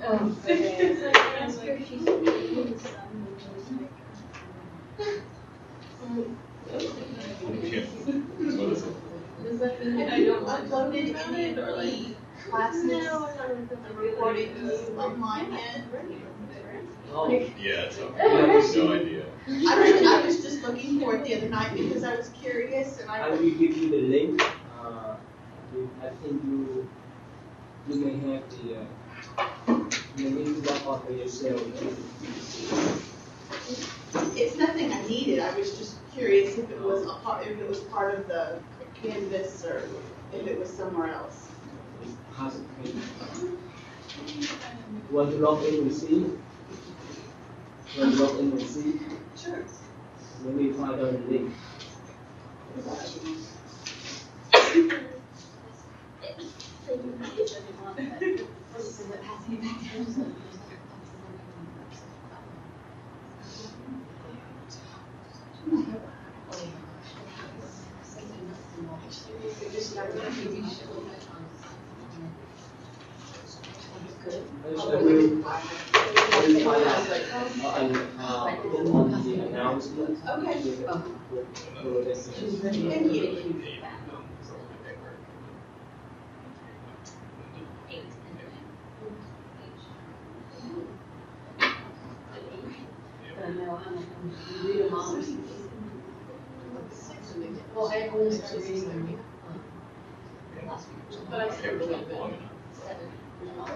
Oh, okay. Ask her if she's in the sun. What is it? Does that mean that you don't uploaded any of the classes, the recordings online yet? Oh, Yeah, it's okay. I have no idea. I was just looking for it the other night because I was curious and I will give you the link. I think you may have the link to download for yourself. it's nothing I needed. I was just curious if it was part of the Canvas or if it was somewhere else. Want to log in and see? Want to log in and see? Sure. Let me find out the link. I will find out on the announcement. Okay. Thank you. Well, I only started reading them last week, but I started a little bit.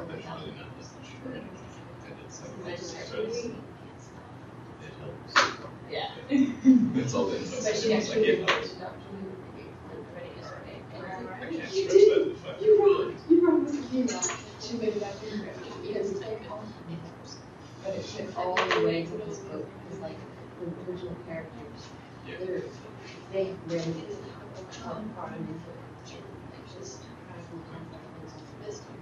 There's really not this much for it. I did 7 I just so started reading. it helps. Yeah. It's all the info. But she Like actually it did helps. ready yesterday. I can't stress that if You wrote this email. She made it after you because it's like all but it took all the way to this book because like the original characters, they really get to the part of it. Like just practical concept things like this time.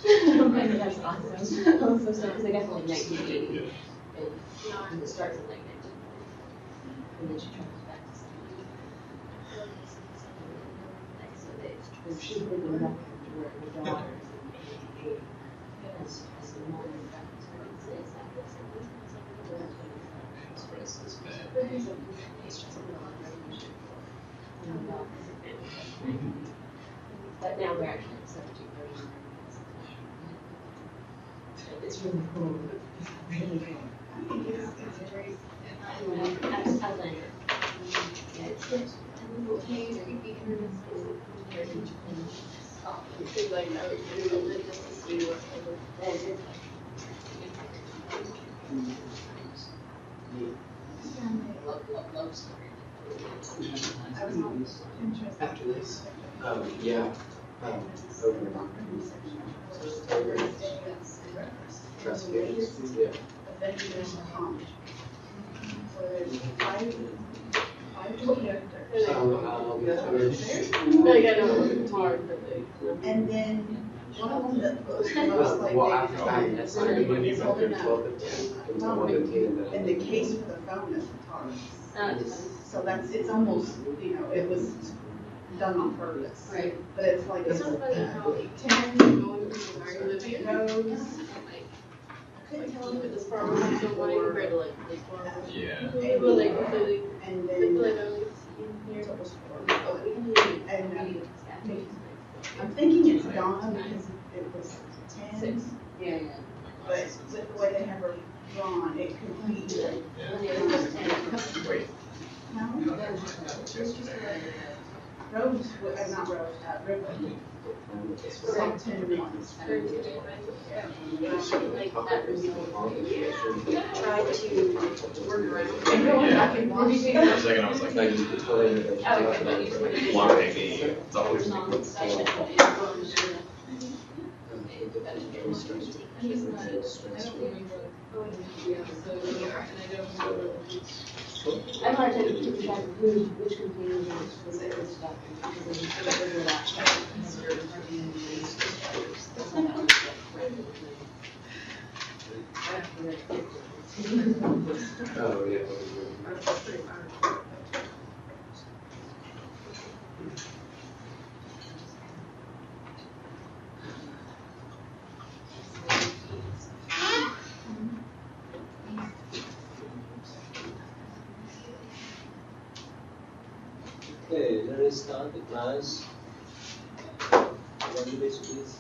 That's awesome. I'm so sorry because I got to like 1980 and it starts at like 19 and then she travels back to sleep. So they she's been back to where her daughter as a mom and back to her and says that stress is bad. But now we're actually at 17 version. It's really cool. Really cool. It's very Outlander. Yeah, it's good. And little caves, creepy hermits. It seems like I was doing it just to see what that is. Love story. I was almost interested. After this, yeah, over trust games, yeah. Then there's a hump. So there's five characters. No, yeah, no, it's hard for the. And then one of them that was the most like Well, after I holding after up 12 and 10, it was 1 to 10. and the case for the phone is guitarist. So that's, it's almost, it was done on purpose. Right. But it's like, It's it's so funny how 10 going through Olivia rows. I couldn't tell if it was far away from what I read like far away. Yeah. Well, like completely. And I then feel like I was in here. it was 4. And I'm thinking it's Dawn because it was 10. 6. Yeah. But with the way they have her drawn, it could be like, Wait. no? Rose, not Rose, River. It's like 10 ones. Like that try to work around. Yeah. For a second I was like, I just put totally blocking me. It's always I'm hard to keep track of which computers was it and stuff. Oh, yeah. start the class. 1 minute, please.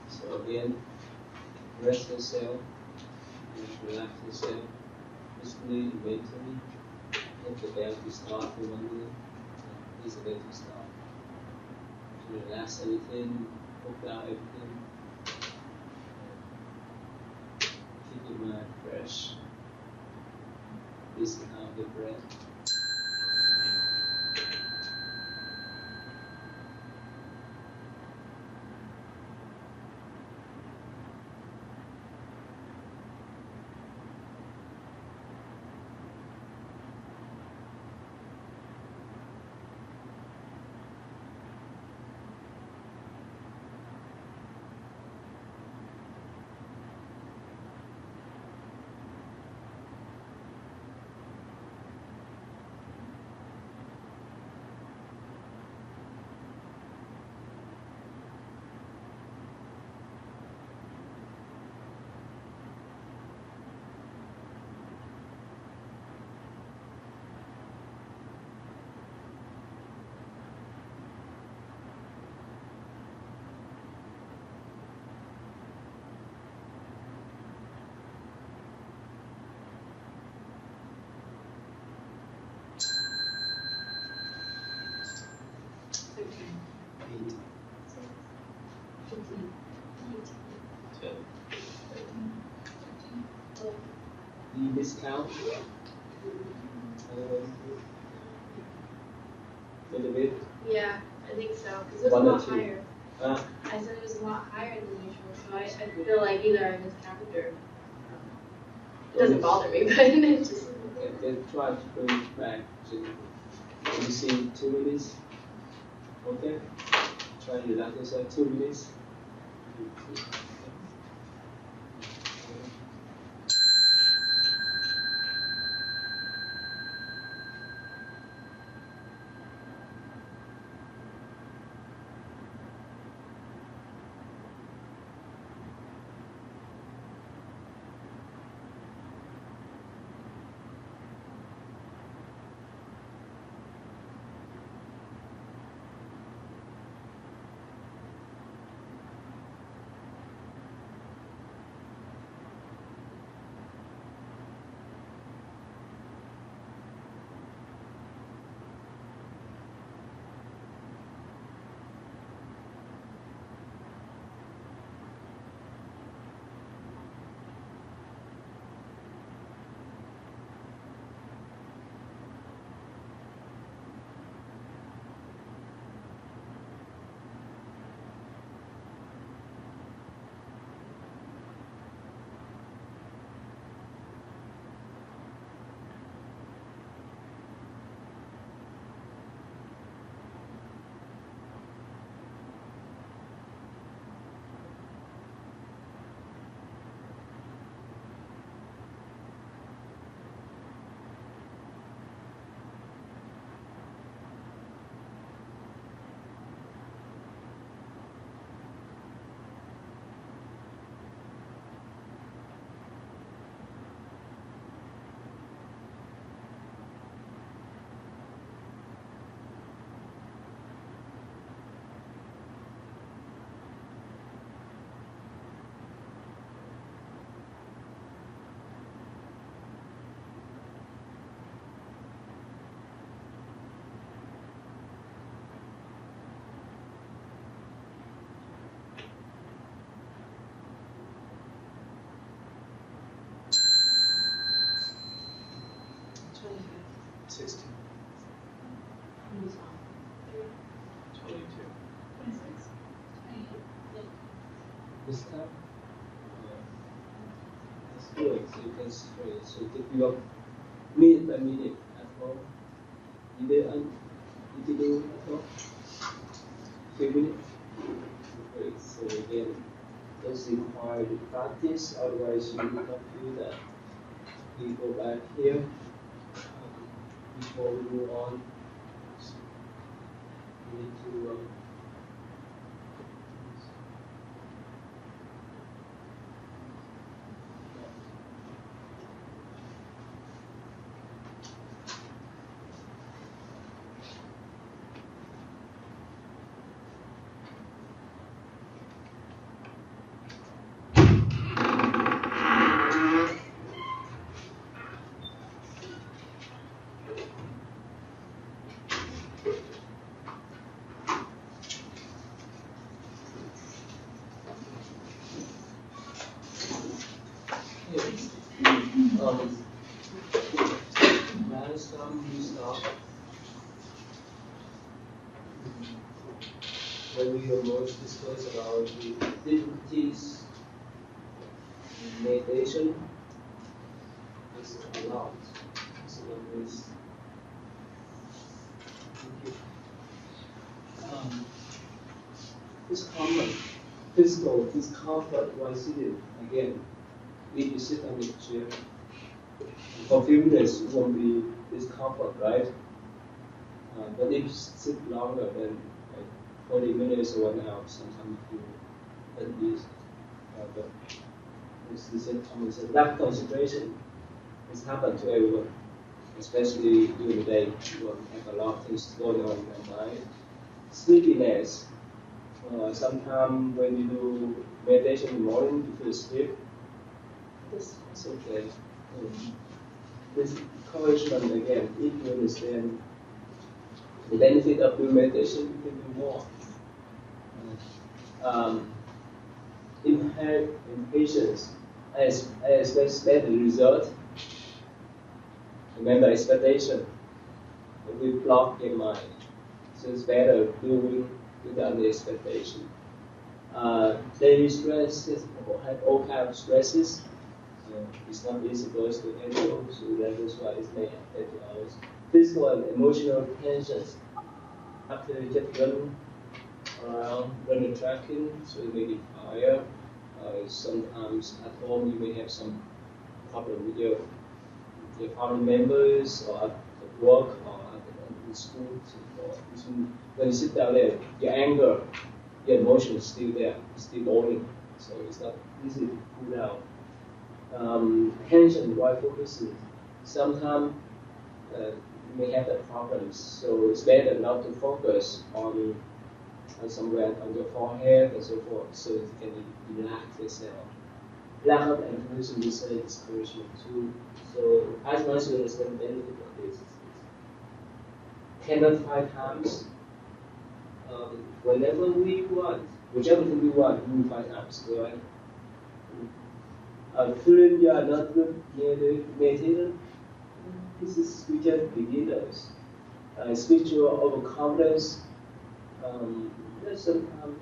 So again, rest yourself, relax yourself, physically, mentally. Hit the bell to start for 1 minute. Please the bell to start. To relax everything, hook out everything. Keep your mind fresh. Listen out the breath. Do you discount? A little bit? Yeah, I think so, because it was a lot higher. I said it was a lot higher than usual, so I feel like either I miscounted or it doesn't bother me, but it just. Then try to bring it back to, you see 2 minutes? Okay? Try to relax yourself 2 minutes. This time? That's good. So you can straight. So take your minute by minute at home. You do at home? 3 minutes? Great. So again, those require the practice, otherwise you will not do that. We go back here before we move on. We need to when we were most discussed about the difficulties in meditation, it's a lot. It's a long list. It's common. Physical discomfort while sitting. Again, if you sit on the chair, for a few minutes it won't be discomfort, right? But if you sit longer than like 40 minutes or 1 hour, sometimes you feel uneasy. But it's the same common sense. Lack concentration. It's happened to everyone, especially during the day. You have a lot of things going on in your mind. Sleepiness. Sometimes when you do meditation in the morning, you feel sleep. That's okay. This encouragement again, if you understand the benefit of doing meditation, you can do more. Impatience. I expect better result. Remember expectation. We block your mind. So it's better doing without the expectation. Daily stress have all kinds of stresses. It's not easy for us to handle, so that's why it's made affect hours. Physical and emotional tensions. After you just run around, running tracking, so you may get tired. Sometimes at home you may have some problem with your family members, or at work, or at school. When you sit down there, your anger, your emotion is still there, it's still boiling, so it's not easy to cool down. Tension while focusing. Sometimes you may have that problems, so it's better not to focus on somewhere on your forehead and so forth, so you can relax yourself. Lack of encouragement is discouragement too. So as much as you understand the benefit of this, 10 or 5 times. Whenever we want, whichever thing we want, we 5 times, right? Feeling you are not good meditator, this is we just beginners. Spiritual overconfidence. Sometimes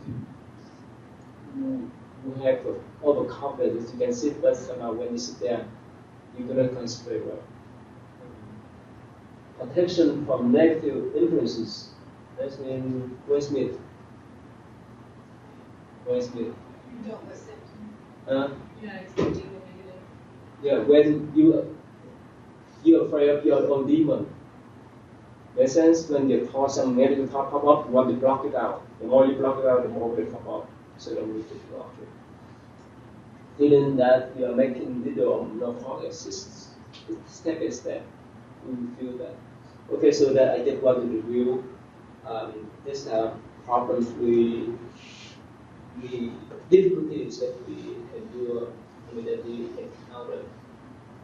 you have overconfidence. You can sit, but somehow when you sit there, you cannot concentrate well. Protection from negative influences. That's in Westmead. You don't listen. You're not accepting the negative. Yeah, when you're afraid of your own demon. In a sense, when the thought, some negative thought pop up, you want to block it out. The more you block it out, the more it pop up. So don't need to block it. Feeling that you are making little or no progress, step by step, you will feel that. Okay, so that I just want to review these problems difficulties that we endure, that we encounter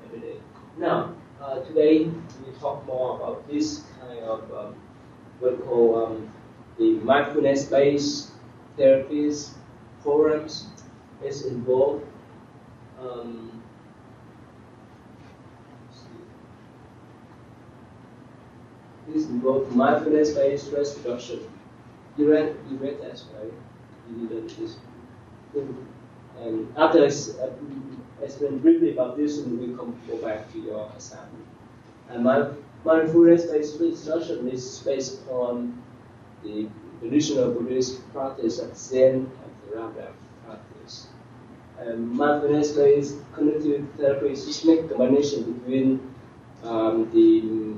every day. Now, today we talk more about this kind of what we call the mindfulness-based therapies programs is involved. This involves mindfulness-based stress reduction. You read that, right? You did this. And after I explain briefly about this, and we can go back to your assignment. And mindfulness-based stress reduction is based on the traditional Buddhist practice of Zen and Theravada practice. And mindfulness-based cognitive therapy is make a combination between the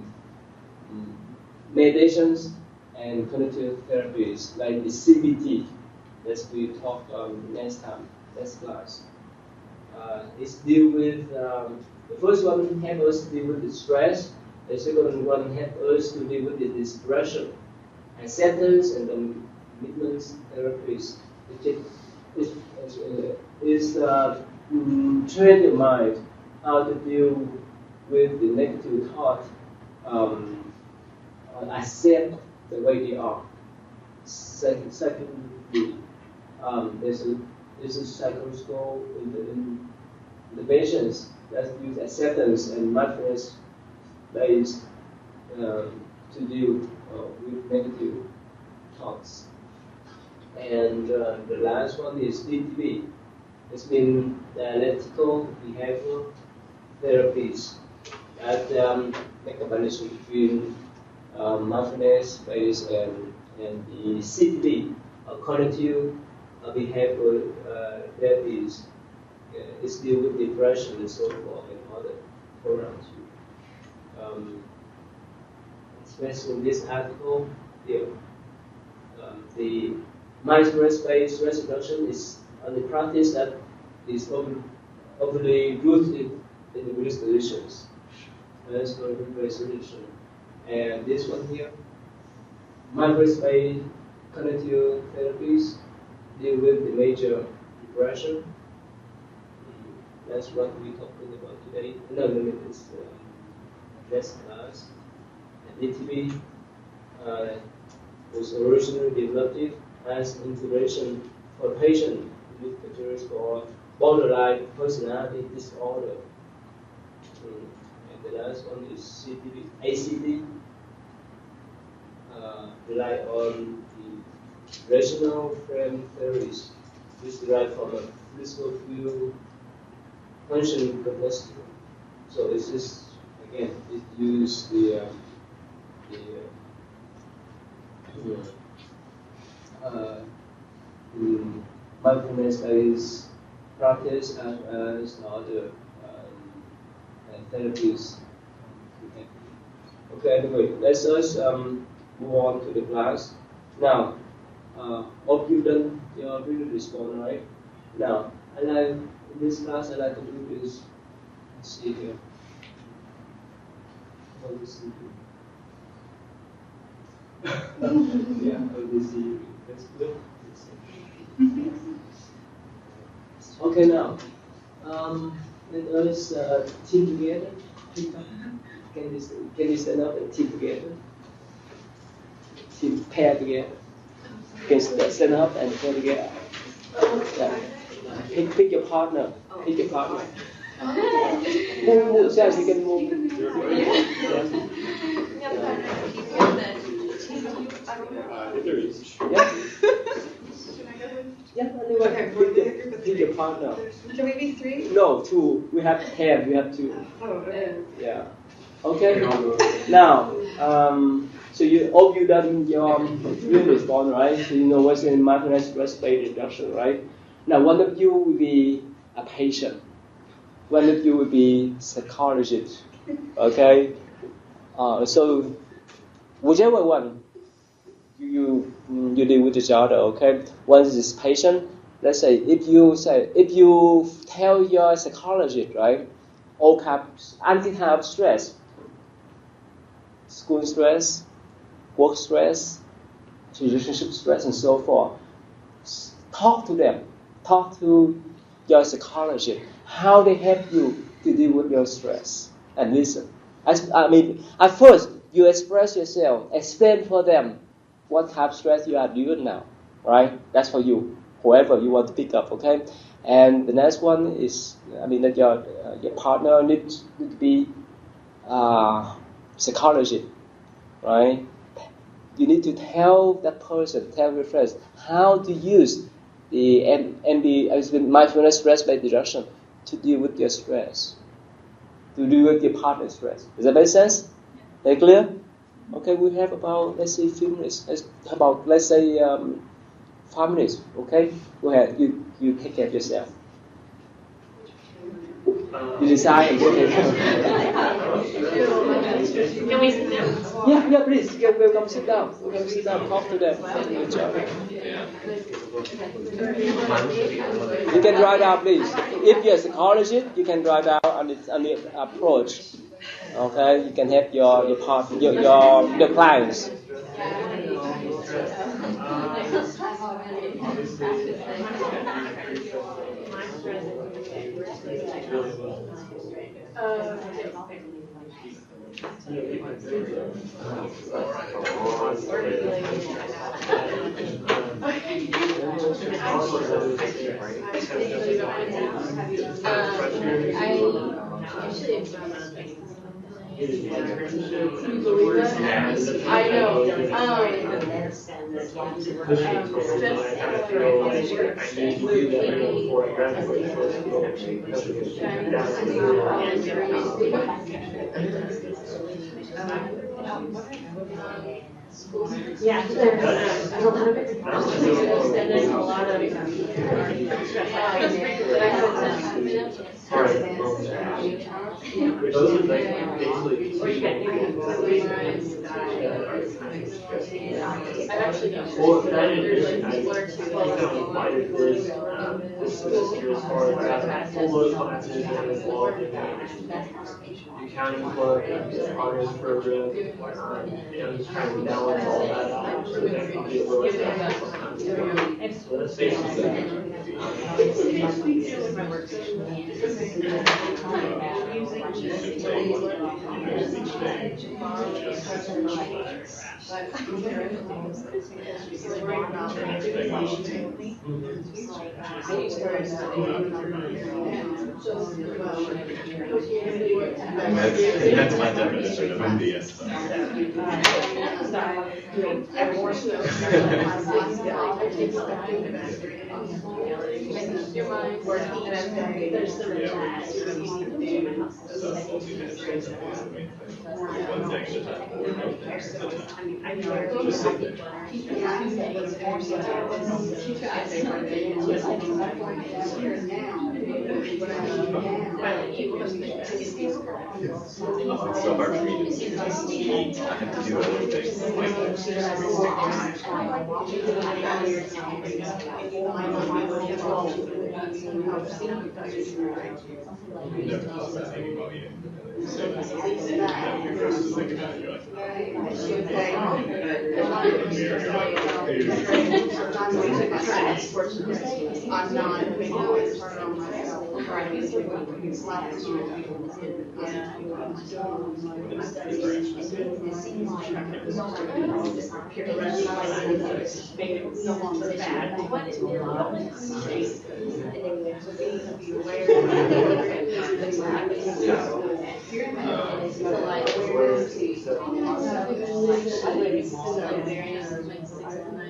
meditations and cognitive therapies like the CBT that we talk next class. It's deal with the first one help us to deal with the stress. The second one help us to deal with the depression, acceptance, and the commitment therapies. Is train your mind how to deal with the negative thought. Accept the way they are. Secondly, there's a psychological interventions that use acceptance and mindfulness based to deal with negative thoughts. And the last one is DTB. It's mean dialectical behavioral therapies that make a balance between mindfulness-based and the CTB, cognitive behavioral therapies. It's deal with depression and so forth and other programs. Especially in this article, the mindfulness-based stress reduction is the practice that is overly rooted in the Buddhist traditions. That's for mindfulness solution. And this one here, mindfulness-based cognitive therapies deal with the major depression. That's what we're talking about today. No, it's next class. And DTB was originally developed as intervention for patients with categories for borderline personality disorder. And the last one is CTB, ACD. Rely on the rational frame theories, which derive from a physical field function capacity. So this is again, it uses the mindfulness-based practice as other therapies. Okay, anyway, let's just move on to the class. Now, hope you've done your reading response, right? Now, in this class, I like to do is, let's see here. How to see here. Yeah, how to see. That's good. Okay, now, let us team together. Can you stand up and team together? Team pair together. Can you stand up and pair together? Yeah. Pick your partner. Pick your partner. Move, Sept, you can move. Yeah. Yeah, anyway, pick your partner. Can we be 3? No, 2. We have 10. We have 2. Oh, okay. Yeah. Okay. Now, so you hope you done your real response, right? So you know what's in mindfulness stress reduction, right? Now, one of you will be a patient. One of you will be psychologist. Okay. So whichever one you deal with each other. Okay. One is patient. Let's say if you tell your psychologist, right, all kinds of stress, school stress, work stress, relationship stress, and so forth. Talk to them. Talk to your psychologist. How they help you to deal with your stress. And listen. At first, you express yourself. Explain for them what type of stress you are doing now. Right? That's for you. Whoever you want to pick up. Okay? And the next one is, that your partner needs to be psychologist. Right? You need to tell that person, tell your friends, how to use the mindfulness stress reduction to deal with your stress, to deal with your partner's stress. Does that make sense? Very clear? Okay, we have about, let's say, 5 minutes. Let's say 5 minutes. Okay, go ahead. You take care of yourself. You decide and take care. Can we sit down? Yeah, please. Welcome, sit down. Welcome, sit down. Talk to them. Talk to each other. You can write out, please. If you're a psychologist, you can write out on the approach. Okay, you can help your partner, your clients. believe that? I know. Yeah, there's a lot of it. And there's a lot of I've actually done there's like people are too accounting book, honors program, just trying to balance all that out. So that can be a little so that's basically That's my definition of MBSR. Just sit there. It's so hard for me to eat. I have to do other things like never thought about thinking about eating. So that's think about it. I'm not making always hard on myself.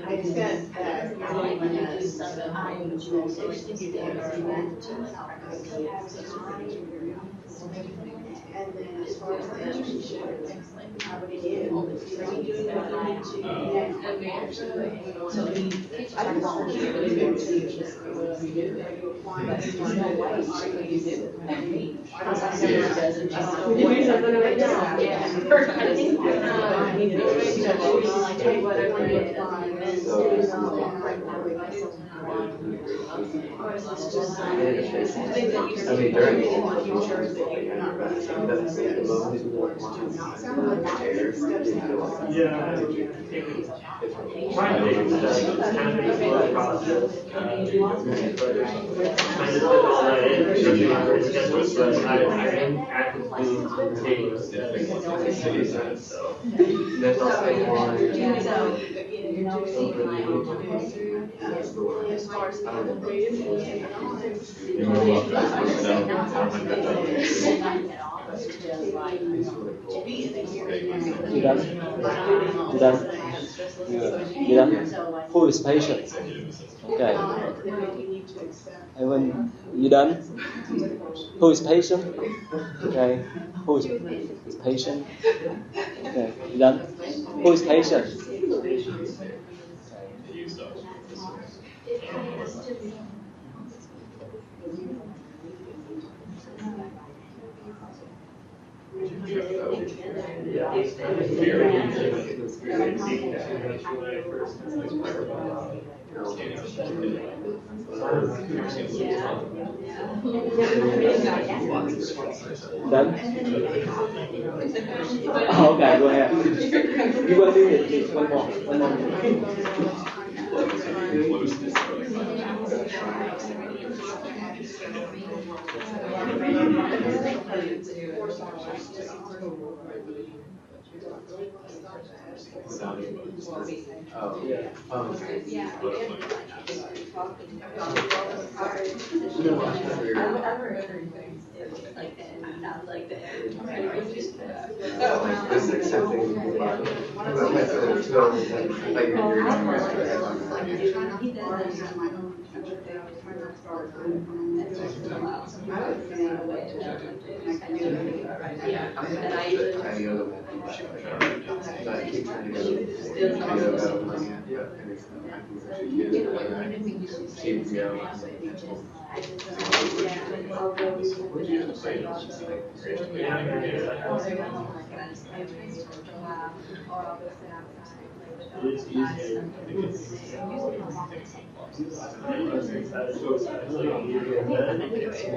I said that and then as far as the relationship, how would it end? Are you doing that? I don't know. Are you applying? Who is patient? Okay. Evan, you done? Who is patient? Okay. Who is patient? Okay. You done? Who is patient? Done? Okay, go ahead. You want to do it? One more. talking. It's hard to No, I it's weird. remember things like that, and not like that. Oh, just accepting. Well, my son, so, like, you're He does have my own yeah, and I usually I yoga mat. So I keep trying to go to yoga, I'm like, yeah, and it's, I think I should get it. Keep me out. It's easier. I think it's I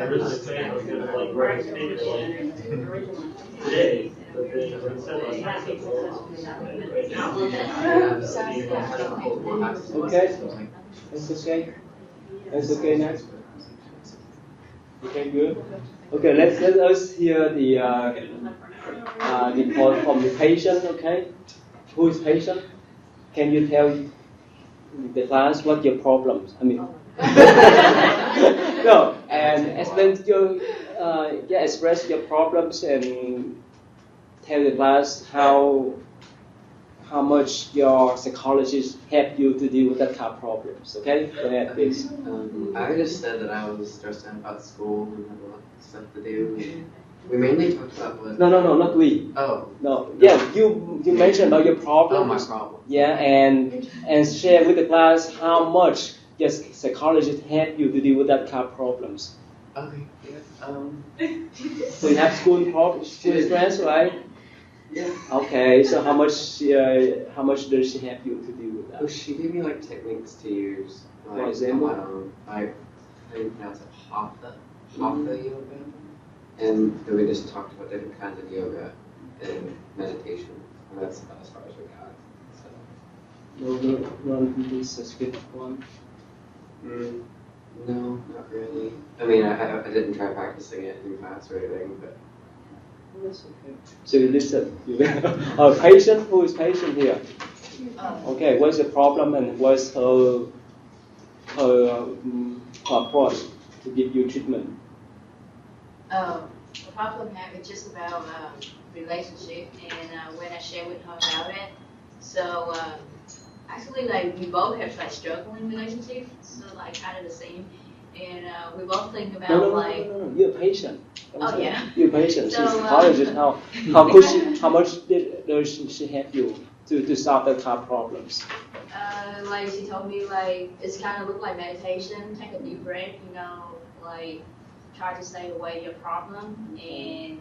was planning on going to like write a paper today, but then instead of right now. Okay, that's okay. That's okay now. Okay, good. Okay, let us hear the report from the patient. Okay, who is patient? Can you tell the class what your problems? I mean, no, and explain your express your problems and tell the class how much your psychologist helped you to deal with that kind of problems. Okay, go ahead, please. I just said that I was stressed out about school and had a lot of stuff to do. We mainly talked about what. No, not we. Oh. No, yeah, you mentioned about your problems. Oh, my problem. Yeah, and share with the class how much your psychologist helped you to deal with that kind of problems. Okay. Yeah. So you have school problems, school stress, right? Yeah. Okay, so how much does she help you to deal with that? Well, she gave me like techniques to use. Like, For example? I think that's hatha yoga. And then we just talked about different kinds of yoga and meditation. And that's about as far as we got. So. No, this is good one. No, not really. I mean, I didn't try practicing it in class or anything, but. That's okay. So you listen. A patient, who is patient here? Okay, what's the problem and what's her approach to give you treatment? The problem I have is just about relationship, and when I share with her about it, so actually like we both have like struggling relationships, so like kind of the same, and we both think about No, you're a patient. Oh yeah. You're a patient. So, She's a psychologist. How much does she help you to solve that kind of problems? Like she told me like it's kind of look like meditation. Take a deep breath, like try to stay away your problem and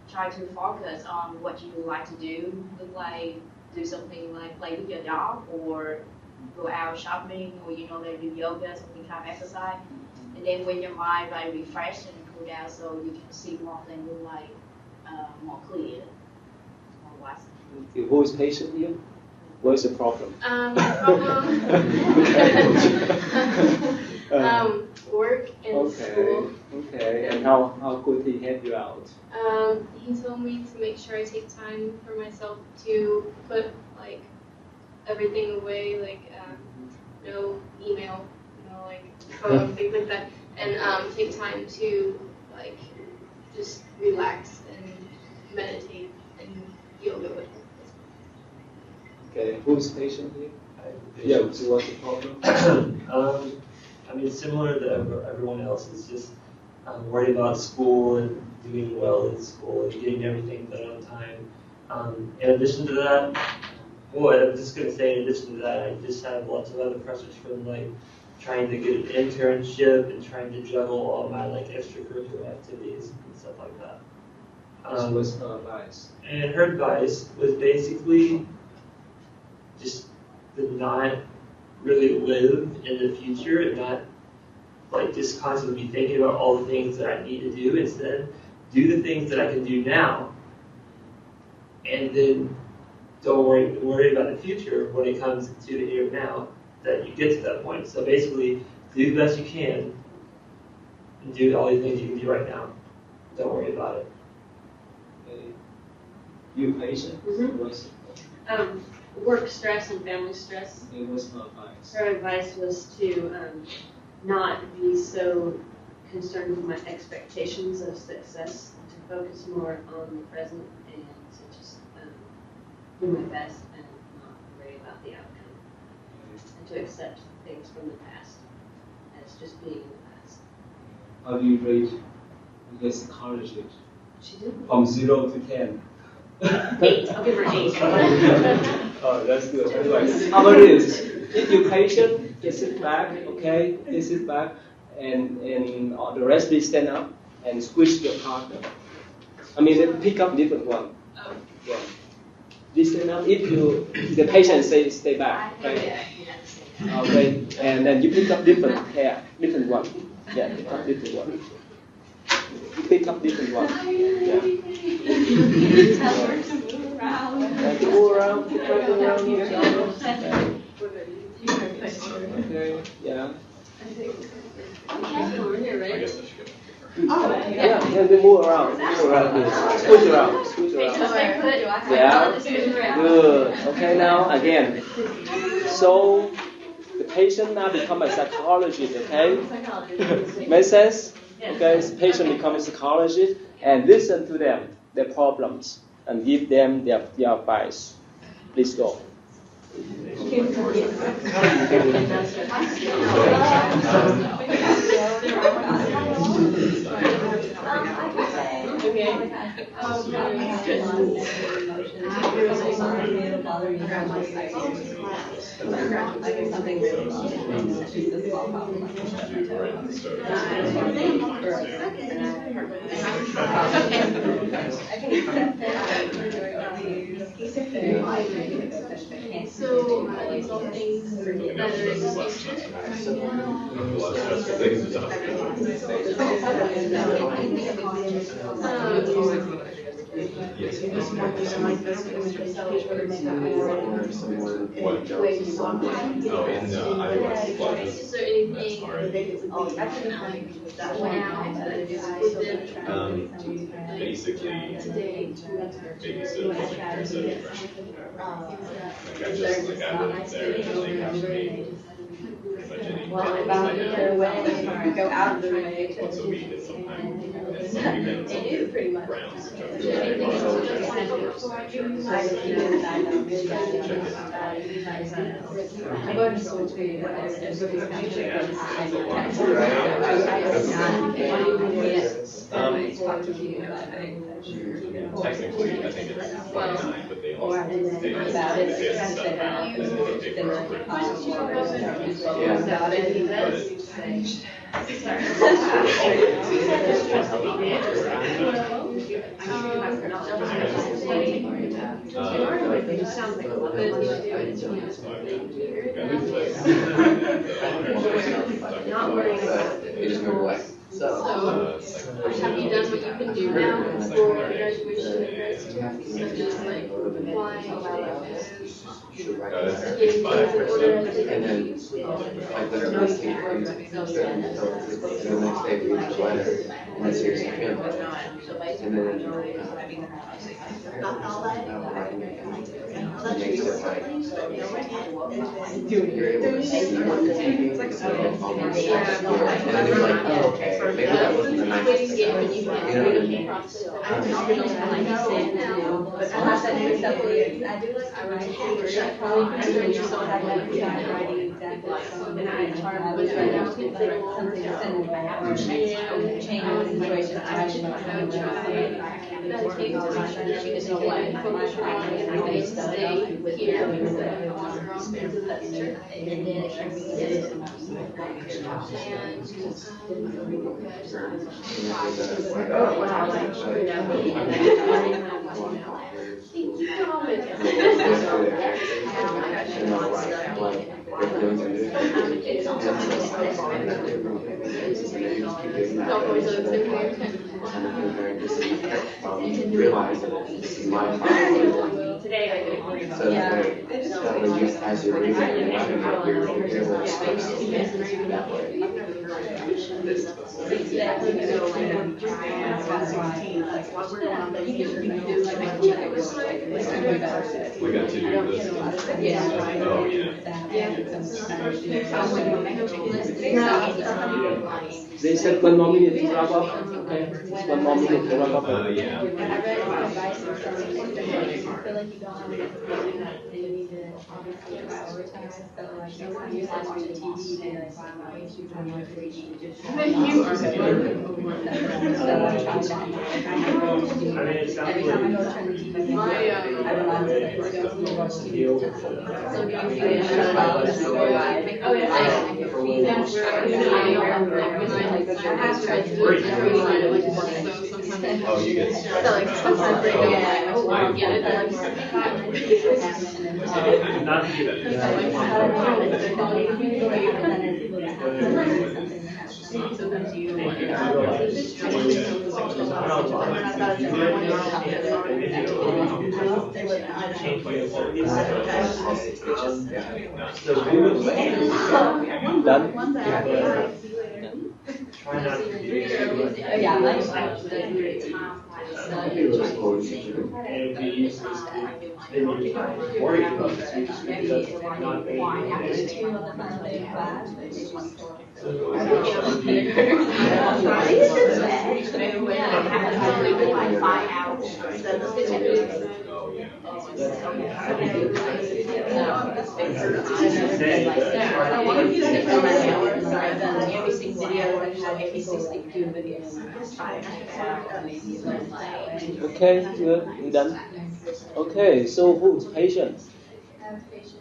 try to focus on what you like to do. Look like do something like play with your dog or go out shopping or like do yoga, something kind of exercise. And then when your mind like refresh and cool down, so you can see more things like more clear, more wise. Who is patient here? What is the problem? Work and school. Okay, and how could he help you out? He told me to make sure I take time for myself to put like everything away, like no email, like phone, things like that, and take time to like just relax and meditate and yoga with him. Okay, who's patient here? Yeah, so what's the problem? I mean, similar to everyone else, it's just worried about school and doing well in school and getting everything done on time. In addition to that, I'm just going to say in addition to that, I just have lots of other pressures from like trying to get an internship and trying to juggle all my like extracurricular activities and stuff like that. What's her advice? And her advice was basically just to not really live in the future and not like just constantly be thinking about all the things that I need to do. Instead, do the things that I can do now, and then don't worry about the future when it comes to the here and now that you get to that point. So basically, do the best you can and do all the things you can do right now. Don't worry about it. You patient? Mm-hmm. work stress and family stress. It was her advice. Her advice was to not be so concerned with my expectations of success, to focus more on the present and to just do my best and not worry about the outcome. And to accept things from the past as just being in the past. How do you rate your psychology? She did. From 0 to 10. 8. I'll give her 8. Oh, that's good. Anyway, how about this? If you're patient, just sit back, okay? Just sit back, and the rest please stand up and switch your partner. I mean, pick up different one. Oh. Yeah. Please stand up. If the patient stay back, okay? Okay, and then you pick up different one. Yeah, pick up different one. Pick up different one. Yeah. Move around. Okay. Yeah. Okay, we're here, right? Yeah, they move around. Switch around. Yeah. Good. Okay, now again. So the patient now become a psychologist, okay? Make sense? Okay, the patient become a psychologist and listen to them, their problems, and give them their advice. Please go. So are these all things that are Is there anything basically Well, about their way, go out of the way. They do pretty much. I'm going to school too. Technically, I think it's 29, but they also About it. not worrying about You just move away. So, have you done what you can do now for graduation and residency? So just like applying It's getting 5%. things in order And then, like, literally, the next day we read the letter, and then here's the hymn. And then, it makes it like, you're able to see what they're thinking, so almost, and then you're like, oh, okay, maybe that wasn't the nicest stuff. You know what I mean? But I have to do something. I do like to write. And I was right now something to send back or change the situation. I should try. There's no way. Realize that it's my fault. Today I did. So that way, that were used as you're reading and you're We got to do this. Oh, They said 1 more minute to wrap up. Okay, just 1 more minute to wrap up. Yeah. I read advice from somebody who said like, if you feel like you don't have enough time, then you need to obviously prioritize. So like sometimes you watch the TV, they like, wow, I'm way too time to read. You just I mean, it sounds every time I go turn the TV on, I realize that it's just too much to do. So do you feel Oh, you get stressed. So like sometimes they don't get it. Not to do that. Sometimes you Done? try not to do yeah, like and be worried about this because not Okay, good. You done? Okay, so who's patient?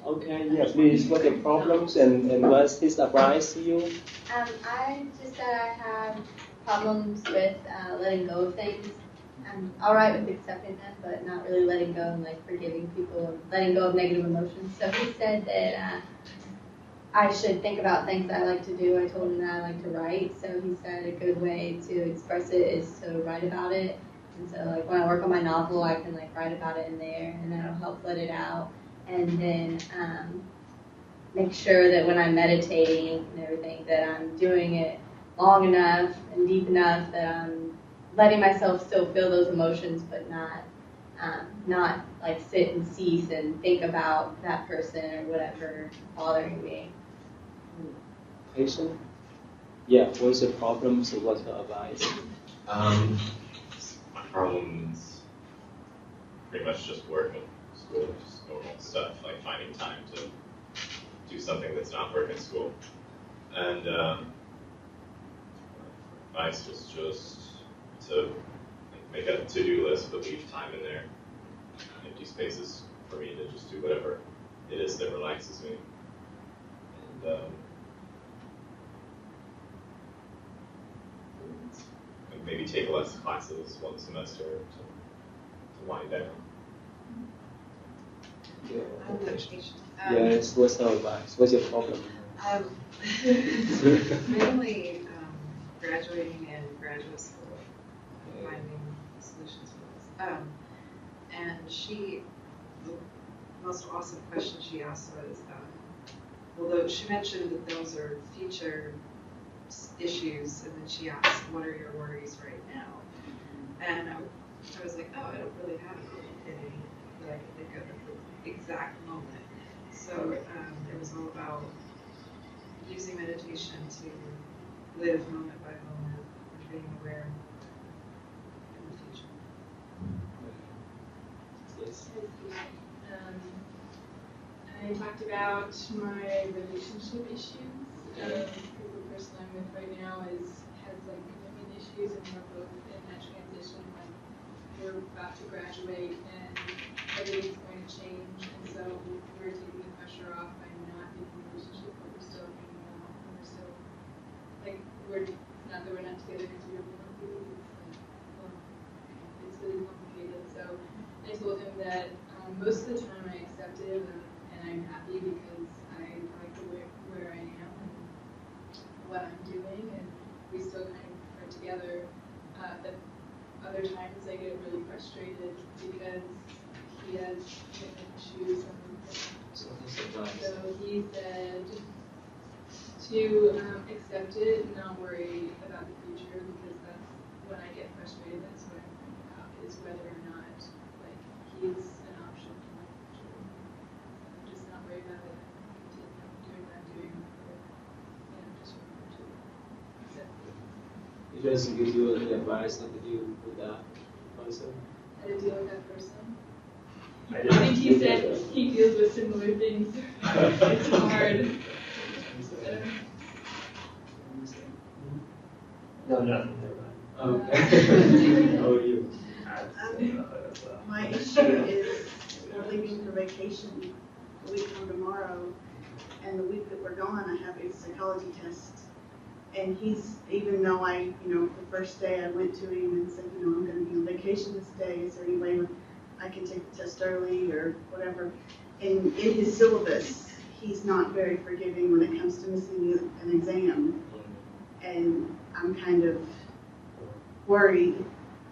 Okay, yeah, please, what are the problems and what's his advice to you? I just said I have problems with letting go of things. I'm all right with accepting them, but not really letting go and like forgiving people and letting go of negative emotions. So he said that I should think about things that I like to do. I told him that I like to write. So he said a good way to express it is to write about it. And so like when I work on my novel, I can like write about it in there, and that'll help let it out. And then make sure that when I'm meditating and everything, that I'm doing it long enough and deep enough that I'm letting myself still feel those emotions, but not like sit and cease and think about that person or whatever bothering me. Patient? Yeah, what's the problems and what's the advice? Problems, pretty much just work and school, just normal stuff, like finding time to do something that's not work at school. And advice was just to make a to-do list, but leave time in there, empty spaces for me to just do whatever it is that relaxes me. And maybe take less classes one semester to wind down. Yes, what's the advice? What's your problem? Mainly graduating and graduate school, finding solutions for this. And the most awesome question she asked was, although she mentioned that those are future issues, and then she asked, what are your worries right now? And I was like, oh, I don't really have any that I can think of at the exact moment. So it was all about using meditation to live moment by moment and being aware in the future. Yes. I talked about my relationship issues. The person I'm with right now has like commitment issues, and we're both in that transition. Like we're about to graduate, and everything's going to change, and so we're taking the pressure off by not being in a relationship, but we're still hanging out, and we're still like we're not that we're not together because we don't want to be. It's really complicated. So I told him that most of the time I accepted and I'm happy because I like where I am and what I'm doing, and we still kind of are together. But other times I get really frustrated because he has commitment issues and he said to accept it and not worry about the future, because that's when I get frustrated. That's what I'm thinking about, is whether or not like he's an option for my future. So just not worry about it. Continue doing what I'm doing. Just remember to accept it. He just give you an advice how to deal with that person. How to deal with that person. I I think he said he deals with similar things. It's hard. No, nothing. Okay. How are you? My issue is we're leaving for vacation a week from tomorrow, and the week that we're gone, I have a psychology test. And he's, even though the first day I went to him and said, I'm going to be on vacation this day, is there any way I can take the test early or whatever? And in his syllabus, he's not very forgiving when it comes to missing an exam. And I'm kind of worried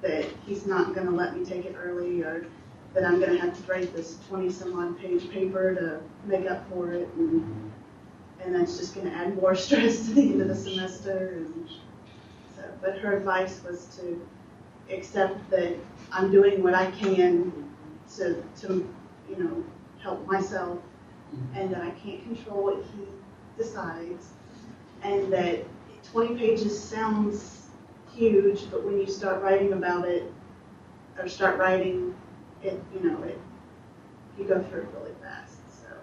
that he's not going to let me take it early, or that I'm going to have to write this 20-some-odd page paper to make up for it, and that's just going to add more stress to the end of the semester. And so, but her advice was to accept that I'm doing what I can to help myself, and that I can't control what he decides, and that 20 pages sounds huge, but when you start writing about it, or start writing it, you go through it really fast. So.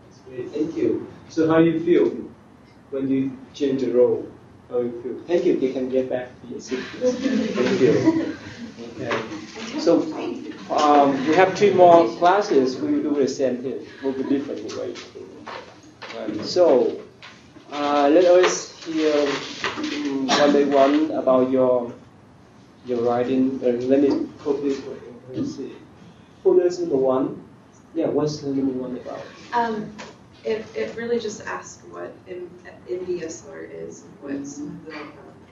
That's great. Thank you. So how you feel when you change the role? How you feel? Thank you. You can get back to your seat. Thank you. Okay. So we have 3 more classes. We will do the same thing. Will be different ways. So let us hear one by one about your writing. Let me put this way. Let's see. Folders number 1. Yeah, what's the number 1 about? It really just asks what MBSR is and what some of the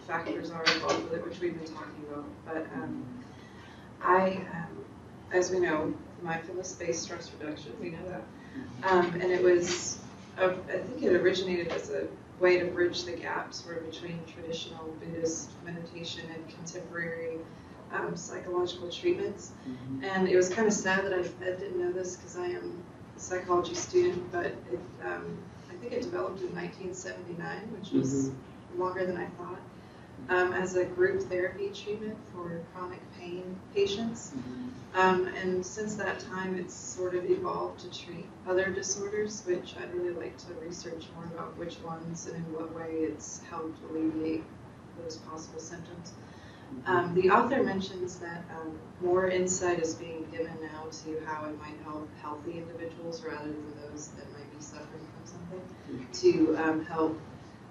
factors are involved with it, which we've been talking about. But as we know, mindfulness-based stress reduction, we know that. And it was, I think it originated as a way to bridge the gap sort of between traditional Buddhist meditation and contemporary psychological treatments. Mm-hmm. And it was kind of sad that I didn't know this, because I am a psychology student, but I think it developed in 1979, which was longer than I thought, as a group therapy treatment for chronic pain patients. And since that time, it's sort of evolved to treat other disorders, which I'd really like to research more about which ones and in what way it's helped alleviate those possible symptoms. The author mentions that more insight is being given now to how it might help healthy individuals rather than those that might be suffering from something, to help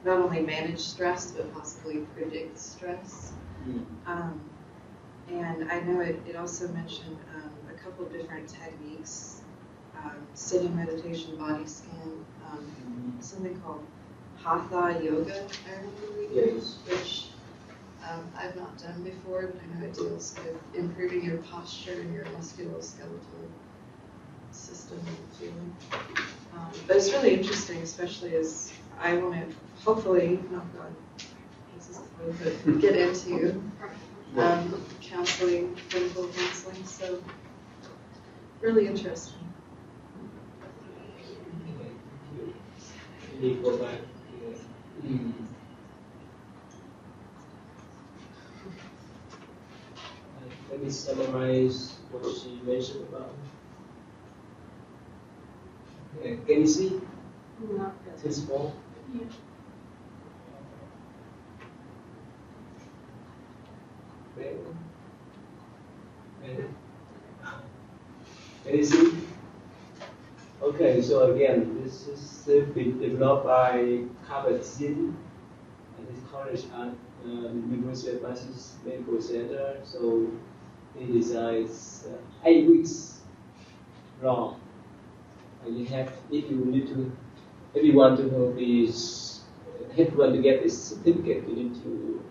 not only manage stress but possibly predict stress. And I know it also mentioned a couple of different techniques, sitting meditation, body scan, something called Hatha Yoga, I remember reading, which I've not done before, but I know it deals with improving your posture and your musculoskeletal system and feeling. But it's really interesting, especially as I want to, hopefully, not God, this is but get into counseling, clinical counseling. So really interesting. Can you go back? Let me summarize what she mentioned about. Okay. Can you see? Not Too small? Yeah. Okay. Can you see? Okay, so again, this is been developed by Kabat-Zinn at his college at University of Massachusetts Medical Center. So he designs 8 weeks long. And you have, if you want to get this certificate, you need to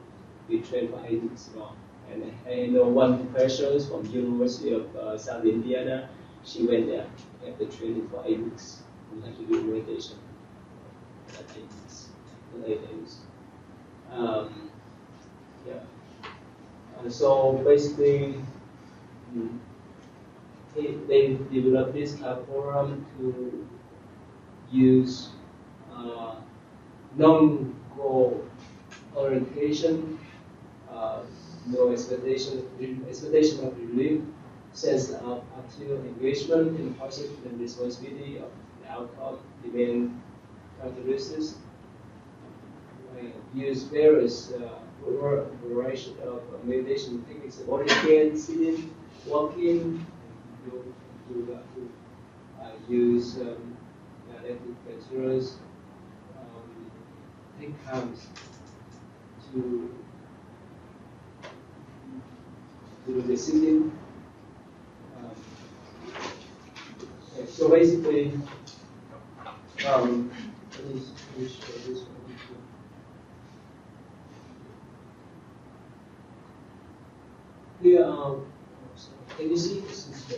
be trained for 8 weeks long. And I know one professor from University of South Indiana. She went there, had the training for 8 weeks. we have to do meditation. That takes the 8 days. Yeah. So basically, they developed this kind of program to use non-goal orientation, no expectation of relief, sense of active engagement in process and responsibility of the outcome, the main characteristics. Use various variation of meditation techniques, body scan, sitting, walking. Use electric materials. Take time to do the sitting. So basically, let me show this one. Here, can you see this is the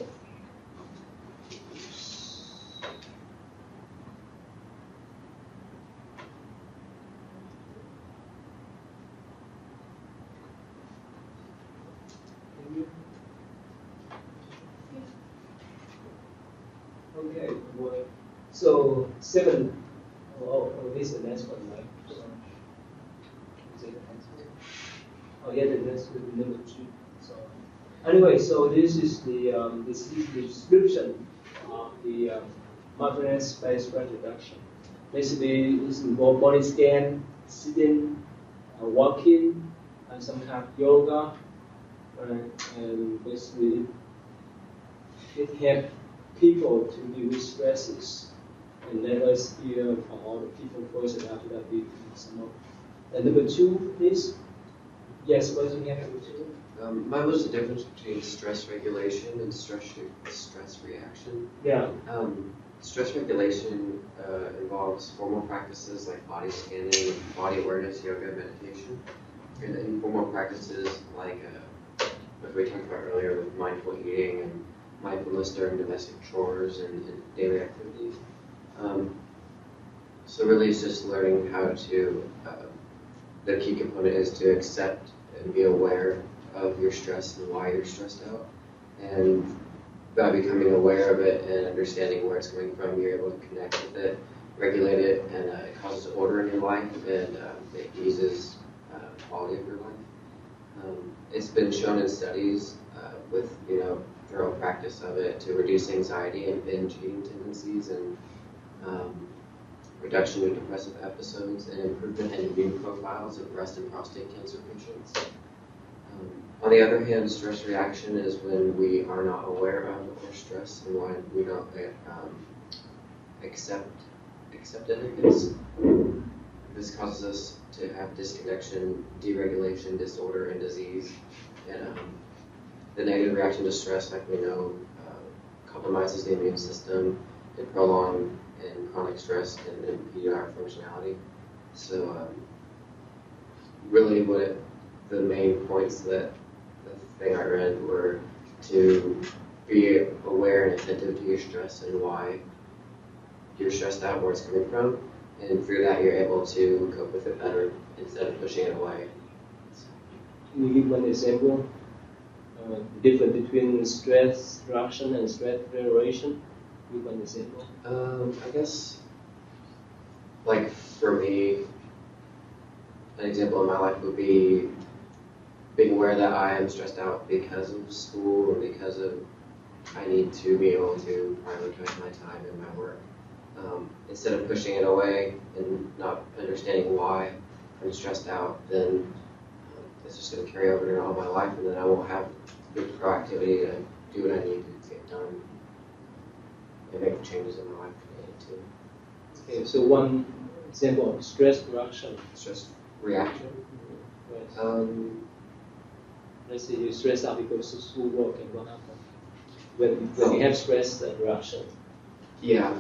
okay, well, so 7, this is the next one, right? Is it the next one? Oh yeah, the next one, number 2. So anyway, so this is the description of the mindfulness-based stress reduction. Basically, it's involved body scan, sitting, walking, and some kind of yoga, and basically it helps people to deal with stresses. And let us hear from all the people first, and after that we sum up. And number 2, please. Yes, what do we have number 2? Mine was the difference between stress regulation and stress reaction. Yeah. Stress regulation involves formal practices like body scanning, body awareness, yoga, meditation, and informal practices like what we talked about earlier with mindful eating and mindfulness during domestic chores and daily activities. So really it's just learning how to, the key component is to accept and be aware of your stress and why you're stressed out. And by becoming aware of it and understanding where it's coming from, you're able to connect with it, regulate it, and it causes order in your life, and it eases quality of your life. It's been shown in studies with thorough practice of it to reduce anxiety and binge eating tendencies, and reduction in depressive episodes, and improvement in immune profiles of breast and prostate cancer patients. On the other hand, stress reaction is when we are not aware of our stress and when we don't accept it. This causes us to have disconnection, deregulation, disorder, and disease. And the negative reaction to stress, like we know, compromises the immune system, and prolonged and chronic stress can impede our functionality. So really the main points that the thing I read were to be aware and attentive to your stress and why you're stressed out, where it's coming from, and through that you're able to cope with it better instead of pushing it away. Can you give one example? Difference between stress reduction and stress regulation? Give one example. I guess, like for me, an example in my life would be being aware that I am stressed out because of school or because of I need to be able to prioritize my time and my work. Instead of pushing it away and not understanding why I'm stressed out, then it's just going to carry over to all my life, and then I won't have the proactivity to do what I need to get done and make the changes in my life that I need to. Okay, so one example of stress reduction. Stress reaction. Yes. Let's say you're stressed out because of school work, and what happens when you have stress reduction? Yeah.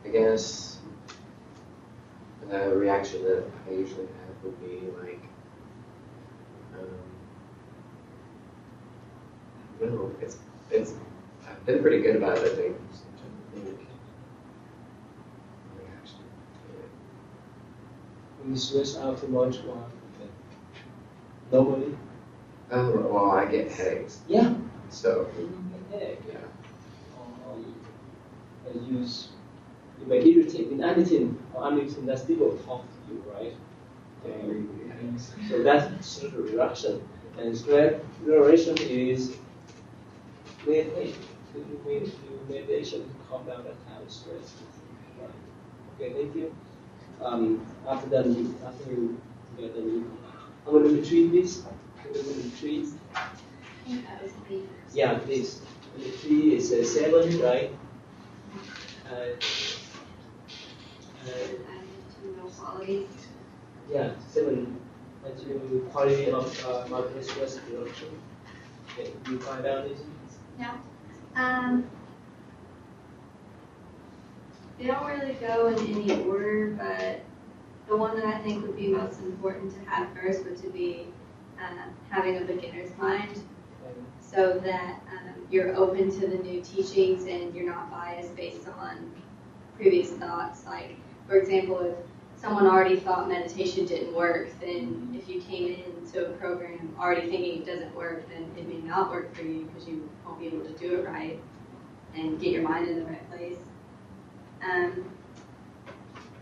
I guess the reaction that I usually have would be like No, I've been pretty good about it, I think. When you stress out too much, what? Normally? Oh, well, I get headaches. Yeah. So, Headache. yeah. And you may irritate with anything or anything that people talk to you, right? So that's stress reduction. And stress reduction is meditation. You meditation to calm down that kind of stress. Right. Okay, thank you. After you get the I'm going to retrieve this. I'm going to retrieve. Yeah, this. The 3 is 7, right? Yeah, 7. And you quality of mindfulness stress reduction. Okay, you find out this? Yeah. They don't really go in any order, but the one that I think would be most important to have first would to be having a beginner's mind, so that you're open to the new teachings and you're not biased based on previous thoughts. Like, for example, if someone already thought meditation didn't work, then if you came into a program already thinking it doesn't work, then it may not work for you because you won't be able to do it right and get your mind in the right place.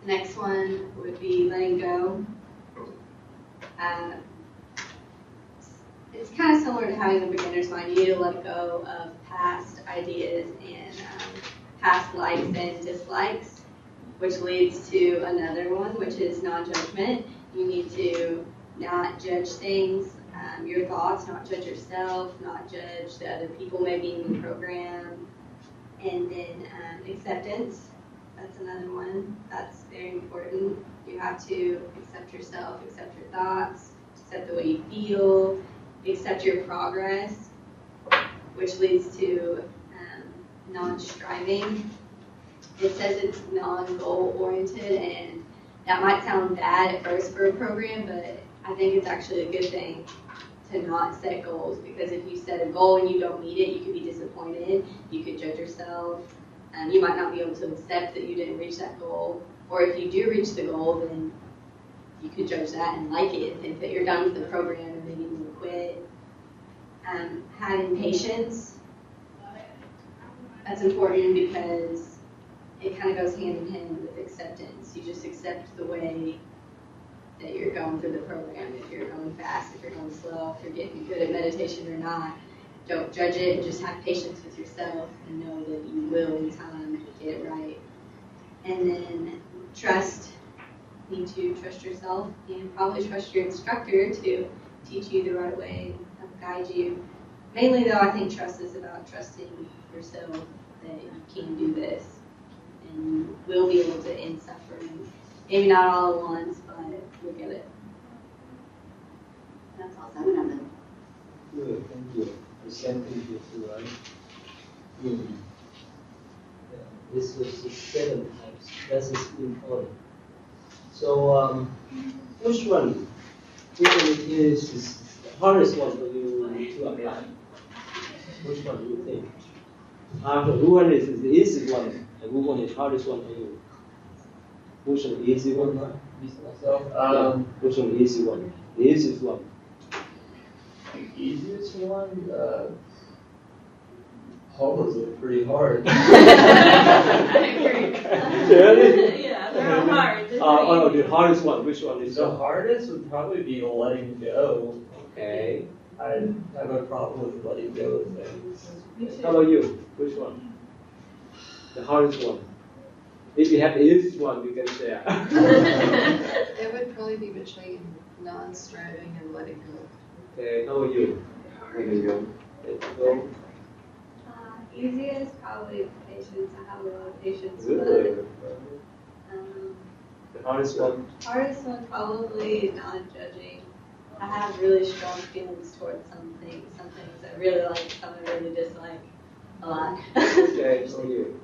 Next one would be letting go. It's kind of similar to having a beginner's mind. You need to let go of past ideas and past likes and dislikes, which leads to another one, which is non-judgment. You need to not judge things, your thoughts, not judge yourself, not judge the other people maybe in the program. And then acceptance, that's another one. That's very important. You have to accept yourself, accept your thoughts, accept the way you feel, accept your progress, which leads to non-striving. It says it's non-goal oriented, and that might sound bad at first for a program, but I think it's actually a good thing to not set goals, because if you set a goal and you don't meet it, you could be disappointed, you could judge yourself, you might not be able to accept that you didn't reach that goal, or if you do reach the goal, then you could judge that and like it and think that you're done with the program and maybe you will quit. Having patience, that's important because it kind of goes hand in hand with acceptance. You just accept the way that you're going through the program. If you're going fast, if you're going slow, if you're getting good at meditation or not, don't judge it, and just have patience with yourself and know that you will in time get it right. And then trust. You need to trust yourself and probably trust your instructor to teach you the right way and guide you. Mainly though, I think trust is about trusting yourself that you can do this and you will be able to end suffering. Maybe not all at once, but you'll get it. That's all 7 of them. Good, thank you. The same thing here too, right? Yeah, this is the 7 types. That is important. So, which one is the hardest one for you to apply? Which one do you think? Which one is the easy one, and which one is the hardest one for you? Which one is the easy one? Which one is the easy one? The easiest one. The easiest one? All those look pretty hard. I agree. Really? Yeah, they're all hard. Oh, the hardest one. Which one is The hardest would probably be letting go. Okay. I have a problem with letting go of things. How about you? Which one? The hardest one. If you have the easiest one, you can share. It would probably be between non-striving and letting go. Okay, how about you? letting go. Let's go. Easiest, probably patience. I have a lot of patience. Good. But, The hardest one. hardest one, probably non-judging. I have really strong feelings towards some things I really like, some I really dislike a lot. Okay, how about you?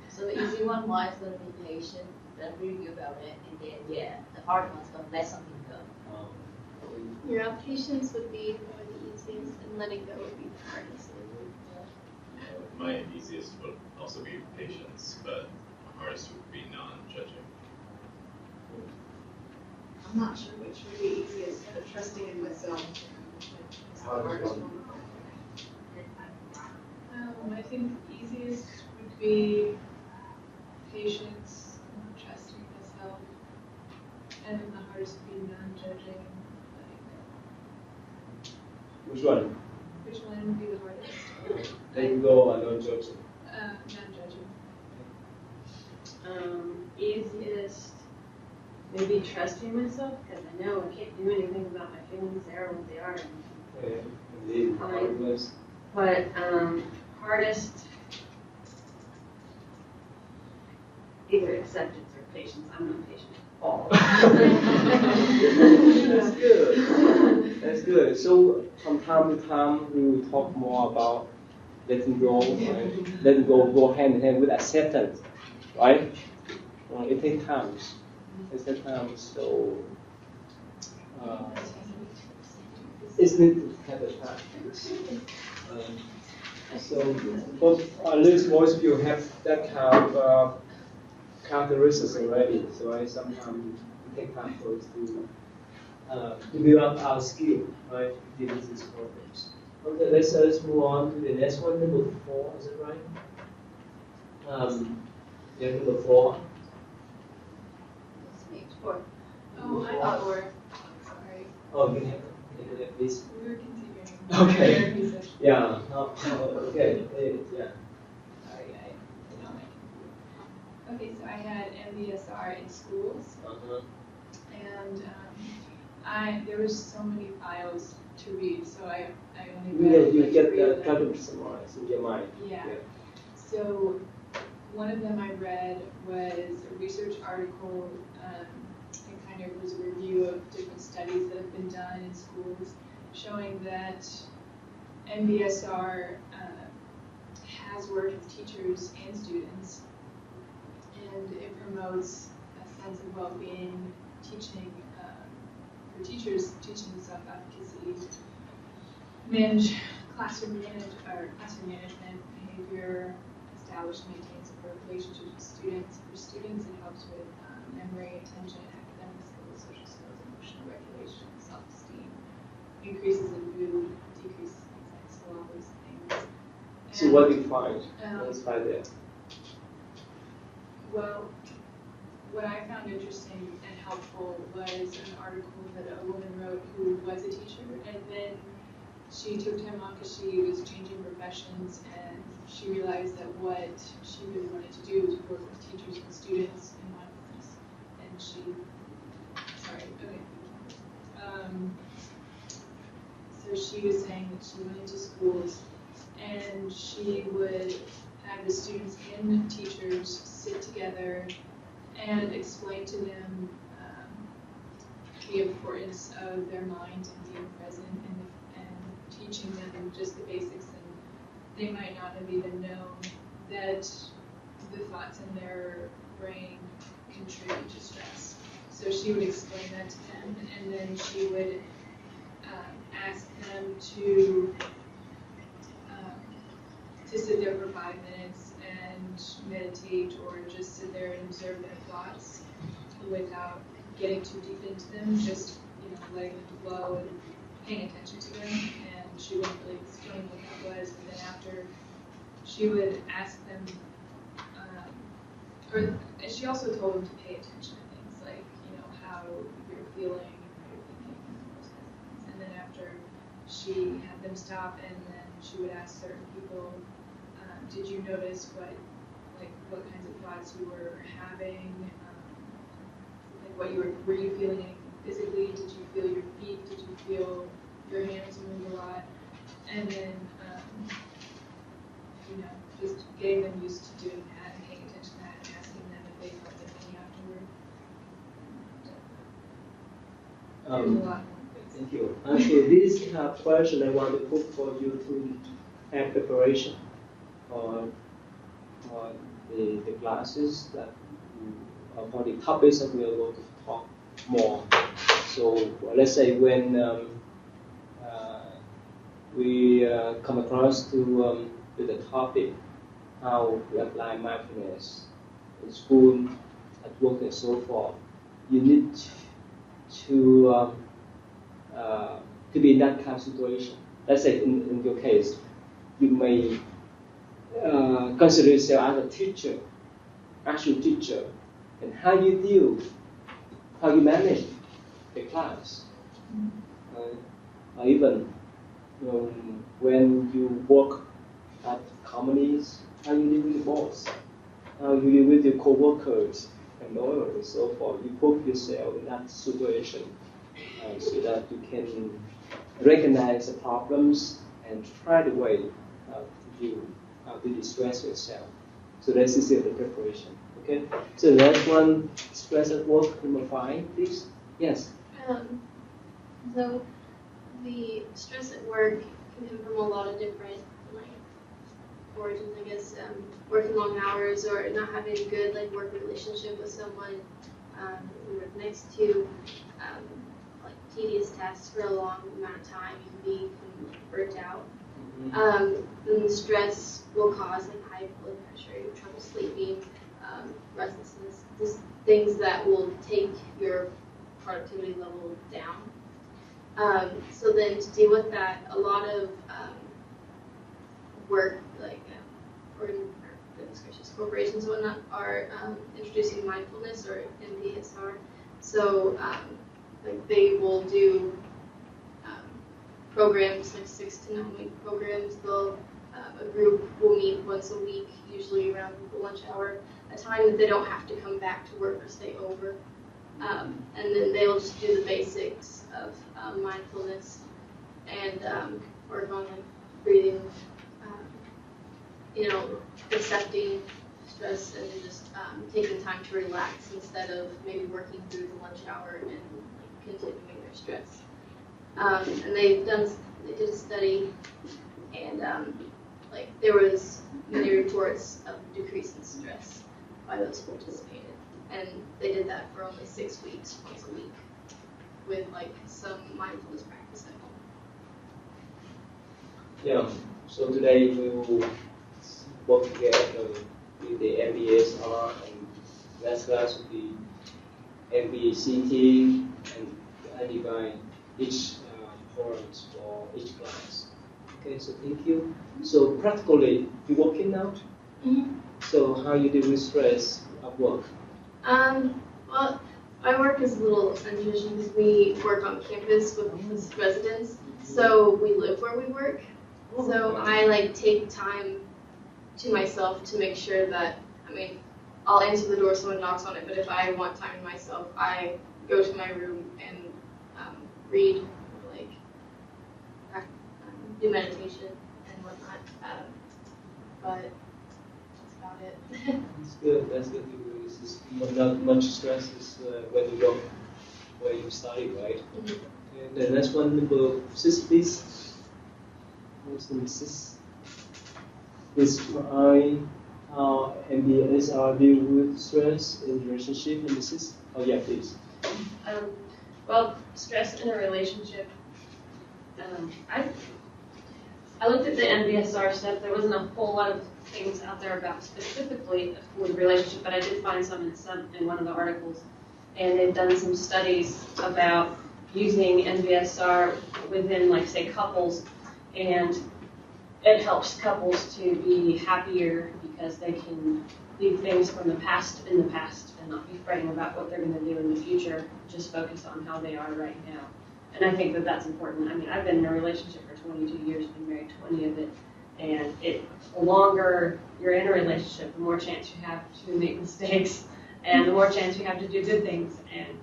So the easy one was going to be patient, then review about it, and then the hard one's going to let something go. How about you? Patience would be probably the easiest, and letting go would be the hardest. my easiest would also be patience, but my hardest would be non-judging. I'm not sure which would be easiest, but trusting in myself is the hardest one. I think the easiest would be patience, trusting myself, and then the hardest would be non-judging. Which one? Which one would be the hardest? Letting go and non-judging. Non-judging. Easiest, maybe trusting myself, because I know I can't do anything about my feelings. They are what they are. Okay. Indeed. Hardest. But hardest, either acceptance or patience. I'm not patient at all. That's good. That's good. So from time to time, we will talk more about letting go. Right? Letting go hand in hand with acceptance, right? It takes time. It takes time. So it's need to have the time. So, but at least most of you have that kind of characteristics already. So sometimes it takes time for us to build up our skill, right? To deal with these problems. Okay, let's move on to the next one, number 4. Is it right? Yeah, number 4. Oh, I thought we were. Sorry. Oh, you have please. We were continuing. Okay. Yeah. Okay. Yeah. Sorry, I don't like. Okay, so I had MBSR in schools, and there was so many files to read, so I only read. You like get 3 of try them. to summarize in your mind. Yeah. So one of them I read was a research article. It kind of was a review of different studies that have been done in schools, showing that MBSR has worked with teachers and students, and it promotes a sense of well-being, teaching for teachers, teaching self-efficacy, classroom management, behavior, establish and maintain support relationships with students. For students, it helps with memory, attention, academic skills, social skills, emotional regulation, self-esteem, increases in mood, decreases in anxiety, so all those things. So what do you find? Let's try that. Well, what I found interesting and helpful was an article that a woman wrote who was a teacher, and then she took time off because she was changing professions, and she realized that what she really wanted to do was work with teachers and students in mindfulness. And so she was saying that she went into schools and she would have the students and teachers sit together and explain to them the importance of their mind and being present and teaching them just the basics. And they might not have even known that the thoughts in their brain contribute to stress. So she would explain that to them, and then she would ask them to sit there for 5 minutes and meditate, or just sit there and observe their thoughts without getting too deep into them, just letting them flow and paying attention to them. And she wouldn't really explain what that was. And then after, she would ask them, or she also told them to pay attention to things like how you're feeling, how you're thinking, those kinds of things. And then after, she had them stop, and then she would ask certain people, did you notice what kinds of thoughts you were having? Were you feeling anything physically? Did you feel your feet? Did you feel your hands move a lot? And then, just getting them used to doing that and paying attention to that and asking them if they felt anything afterward. There's a lot more. Thank you. Okay, this question I want to put for you to have preparation on the classes that for the topics that we are going to talk more. So let's say when we come across to the topic how we apply mindfulness in school, at work, and so forth. You need to be in that kind of situation. Let's say in your case, you may consider yourself as a teacher, actual teacher, and how you manage the class. Or even when you work at companies, how you deal with the boss, how you deal with your co-workers, and so forth. You put yourself in that situation so that you can recognize the problems and try the way to distress yourself. So this is the preparation. Okay. So the next one, stress at work, number 5, please. Yes. So the stress at work can come from a lot of different origins, I guess. Working long hours or not having a good work relationship with someone you work next to, tedious tasks for a long amount of time. You can be burnt out. And the stress will cause high blood pressure, trouble sleeping, restlessness, just things that will take your productivity level down. So then to deal with that, a lot of work, corporations and whatnot, are introducing mindfulness or MBSR. So they will do programs, 6 to 9 week programs. A group will meet once a week, usually around the lunch hour, a time that they don't have to come back to work or stay over. And then they'll just do the basics of mindfulness and work on breathing, accepting stress and just taking time to relax instead of maybe working through the lunch hour and continuing their stress. And they did a study, and there was many reports of decrease in stress by those who participated, and they did that for only 6 weeks, once a week, with some mindfulness practice at home. Yeah. So today we will work together with the MBSR, and last class will be MBCT, and identify each points for each class. Okay, so thank you. So practically, you working now? Mm-hmm. So how you deal with stress at work? Well, my work is a little unusual because we work on campus with residents, so we live where we work. So I take time to myself to make sure that, I'll answer the door if someone knocks on it, but if I want time to myself, I go to my room and read, do meditation and whatnot. But that's about it. That's good. That's good. It's just not much stress is when you go where you study, right? Mm-hmm. And the next one, number 6, please. What's number 6? Describe how MBSR deal with stress in relationship. Number 6. Oh yeah, please. Well, stress in a relationship. I looked at the MBSR stuff. There wasn't a whole lot of things out there about specifically with relationship, but I did find some in one of the articles. And they've done some studies about using MBSR within, say, couples, and it helps couples to be happier because they can leave things from the past in the past and not be fretting about what they're going to do in the future, just focus on how they are right now. And I think that that's important. I've been in a relationship for 22 years, been married 20 of it, and the longer you're in a relationship, the more chance you have to make mistakes, and the more chance you have to do good things. And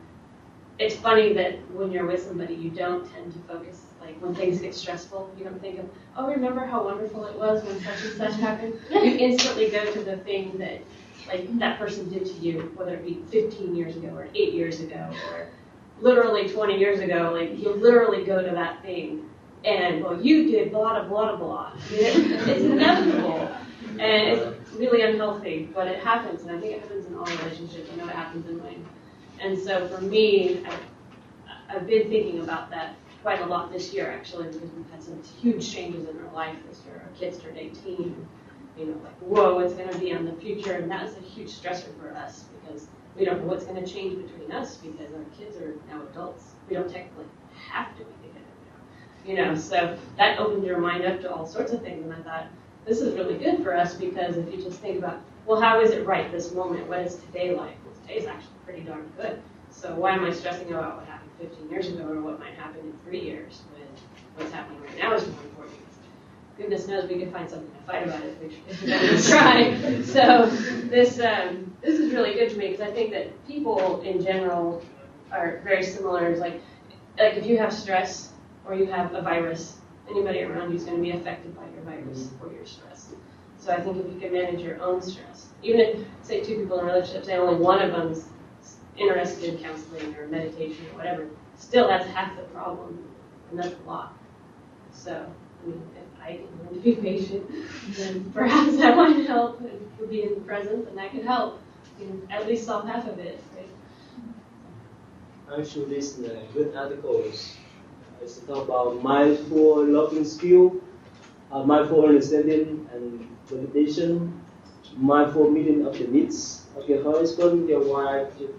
it's funny that when you're with somebody, you don't tend to focus, when things get stressful, you don't think of, oh, remember how wonderful it was when such and such happened? You instantly go to the thing that, that person did to you, whether it be 15 years ago or 8 years ago or literally 20 years ago. You literally go to that thing and, well, you did blah, blah, blah, blah. It's inevitable. And it's really unhealthy, but it happens. And I think it happens in all relationships. I know it happens in mine. And so for me, I've been thinking about that quite a lot this year, actually, because we've had some huge changes in our life this year. Our kids turned 18. like, whoa, what's going to be on the future? And that is a huge stressor for us because we don't know what's going to change between us because our kids are now adults. We don't technically have to be together now, so that opened your mind up to all sorts of things. And I thought, this is really good for us because if you just think about, well, how is it right this moment? What is today like? Well, today's actually pretty darn good. So why am I stressing about what happened 15 years ago or what might happen in 3 years when what's happening right now is more important? Goodness knows we could find something to fight about if we try. So this is really good to me because I think that people in general are very similar. It's like if you have stress or you have a virus, anybody around you is going to be affected by your virus or your stress. So I think if you can manage your own stress, even if, say, two people in a relationship, say only one of them's interested in counseling or meditation or whatever, still that's half the problem, and that's a lot. So, I mean, if I can learn to be patient, then perhaps that might help, and be in the present, and that could help, at least solve half of it, right? Actually, this good articles. It's about mindful loving skill, mindful understanding and meditation, mindful meeting of the needs of your husband, your wife, your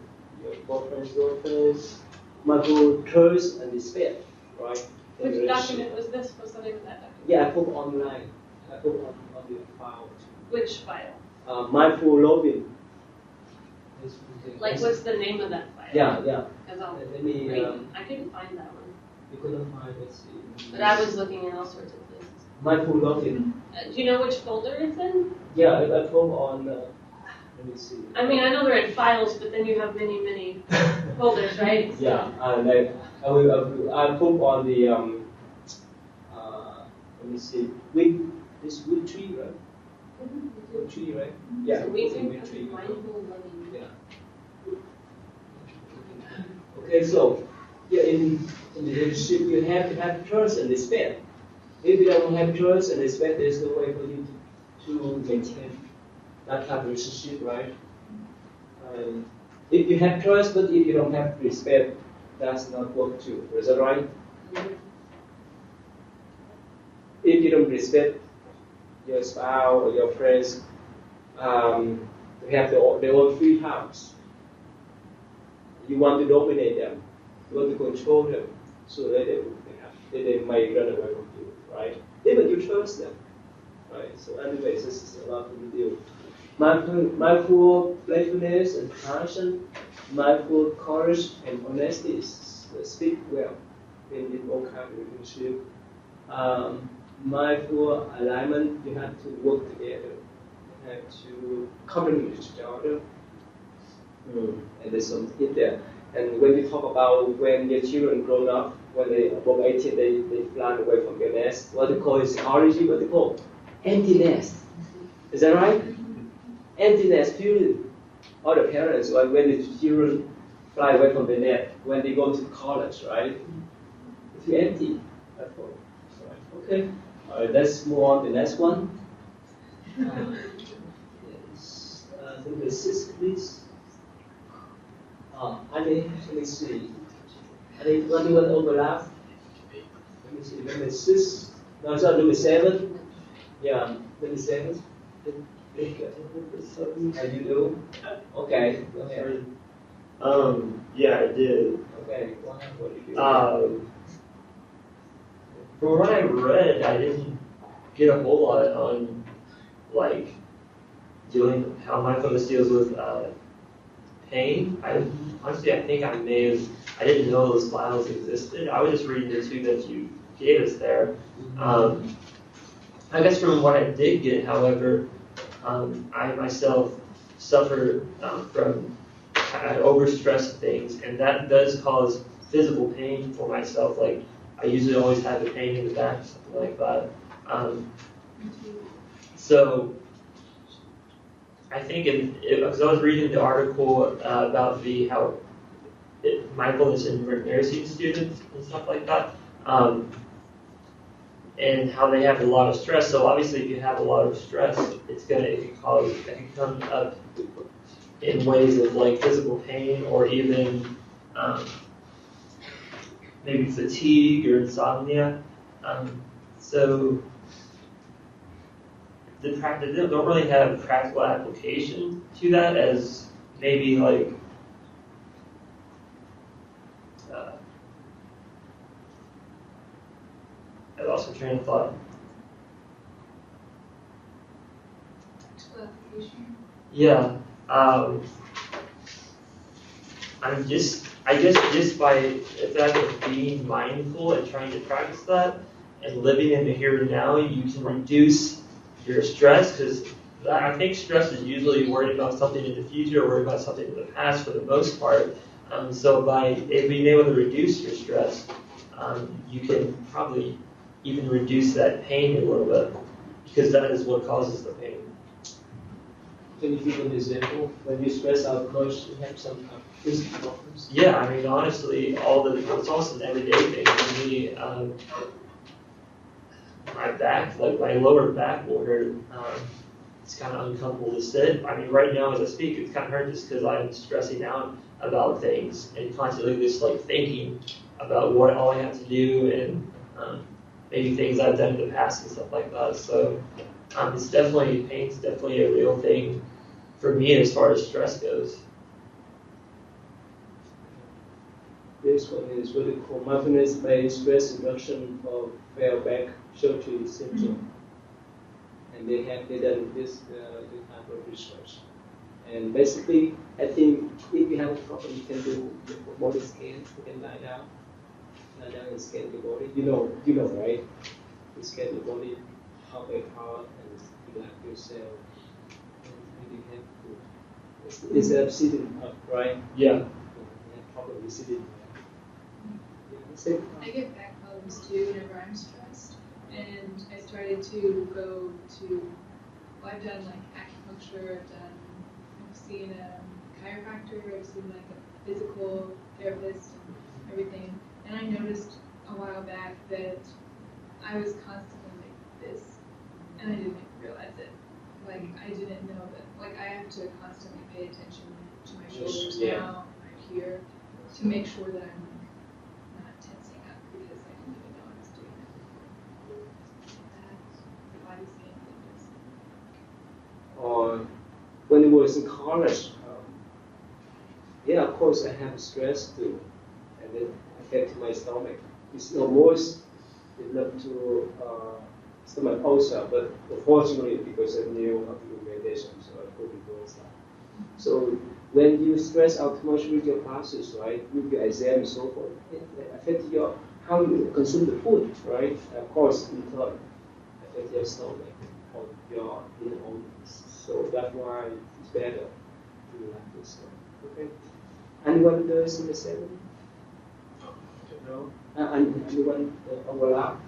boyfriend's girlfriends, mindful trust and respect, right? Which document was this? What's the name of that document? Yeah, I put online. I put on the file. Which file? Mindful loving. Like, what's the name of that file? Yeah. Because I'll Let me. read it. I couldn't find that one. You couldn't find. Let's see. But I was looking in all sorts of places. Mindful loving. Do you know which folder it's in? Yeah, I put on. Let me see. I mean, I know they're in files, but then you have many, many folders, right? Yeah, and I put on the let me see. This wood tree, right? Wood tree, right? Yeah. So we wood tree. mindful loving. Yeah. Okay, so yeah, in the relationship you have to have trust and respect. If you don't have trust and respect, there's no way for you to maintain that type of relationship, right? If you have trust, but if you don't have respect, that's not work too. Is that right? Mm-hmm. If you don't respect your spouse or your friends, they have their own free house. You want to dominate them, you want to control them, so that they might run away from you, right? Even you trust them, right? So anyways, this is a lot to do. Mindful playfulness and passion, mindful courage and honesty speak well in all kinds of relationship. Mindful alignment, you have to work together, you have to complement each other. And there's some hit there. And when we talk about when your children grown up, when they above 18, they fly away from their nest. What they call in psychology, what they call empty nest. Is that right? Empty nest period. All the parents, when the children fly away from the nest, when they go to college, right? It's empty. That's all. Okay. All right, let's move on to the next one. Number 6, please. Let me see. Anyone overlap? Let me see. Number 6. No, sorry, number 7. Yeah, number 7. How you do? Okay, go ahead. Yeah, I did. Okay, what did you do? From what I read, I didn't get a whole lot on like how mindfulness deals with pain. I think I didn't know those files existed. I was just reading the 2 that you gave us there. I guess from what I did get, however, I myself suffer from overstress things, and that does cause physical pain for myself. Like I usually always have the pain in the back, something like that. So I think because I was reading the article about mindfulness in nursing students and stuff like that, and how they have a lot of stress. So obviously, if you have a lot of stress, it can come up in ways of like physical pain or even maybe fatigue or insomnia. So they don't really have practical application to that as maybe like I lost my train of thought. Yeah. I guess just by the fact of being mindful and trying to practice that and living in the here and now, you can reduce your stress, because I think stress is usually worried about something in the future or worried about something in the past for the most part. So by being able to reduce your stress, you can probably even reduce that pain a little bit, because that is what causes the pain. Can you give an example? When you stress out much, you have some physical problems? Yeah, I mean, honestly, it's also an everyday thing for me. My back, like my lower back will hurt. It's kind of uncomfortable to sit. I mean, right now as I speak, it's kind of hurt just because I'm stressing out about things and constantly just like thinking about what all I have to do and maybe things I've done in the past and stuff like that. So pain's definitely a real thing for me as far as stress goes. This one is what we call Mindfulness-Based Stress Reduction for failed back surgery syndrome. And they done this type of research. And basically, I think if you have a problem, you can do a body scan. You can lie down and scan your body. You know, right? You scan your body, how they are, and relax yourself. And you have to. It's a sitting up, right? Yeah. You have problem with sitting. I get back problems too whenever I'm stressed, and I started to go to. Well, I've done like acupuncture. I've seen a chiropractor. I've seen like a physical therapist and everything. And I noticed a while back that I was constantly like this, and I didn't realize it. Like I didn't know that. Like I have to constantly pay attention to my shoulders now, right here, to make sure that I'm not tensing up because I didn't even know I was doing it. The body scan thing. Or when I was in college, yeah, of course I have stress too, and it affected my stomach. It's almost developed to stomach ulcer, but unfortunately because I knew how to do meditation, so I couldn't go inside. So when you stress out too much with your classes, right, with your exam and so forth, it affects how you consume the food, right? Of course, in turn, affect your stomach or your inner organs. So that's why it's better to relax yourself. Okay. Anyone does in the 7? No. Anyone overlap?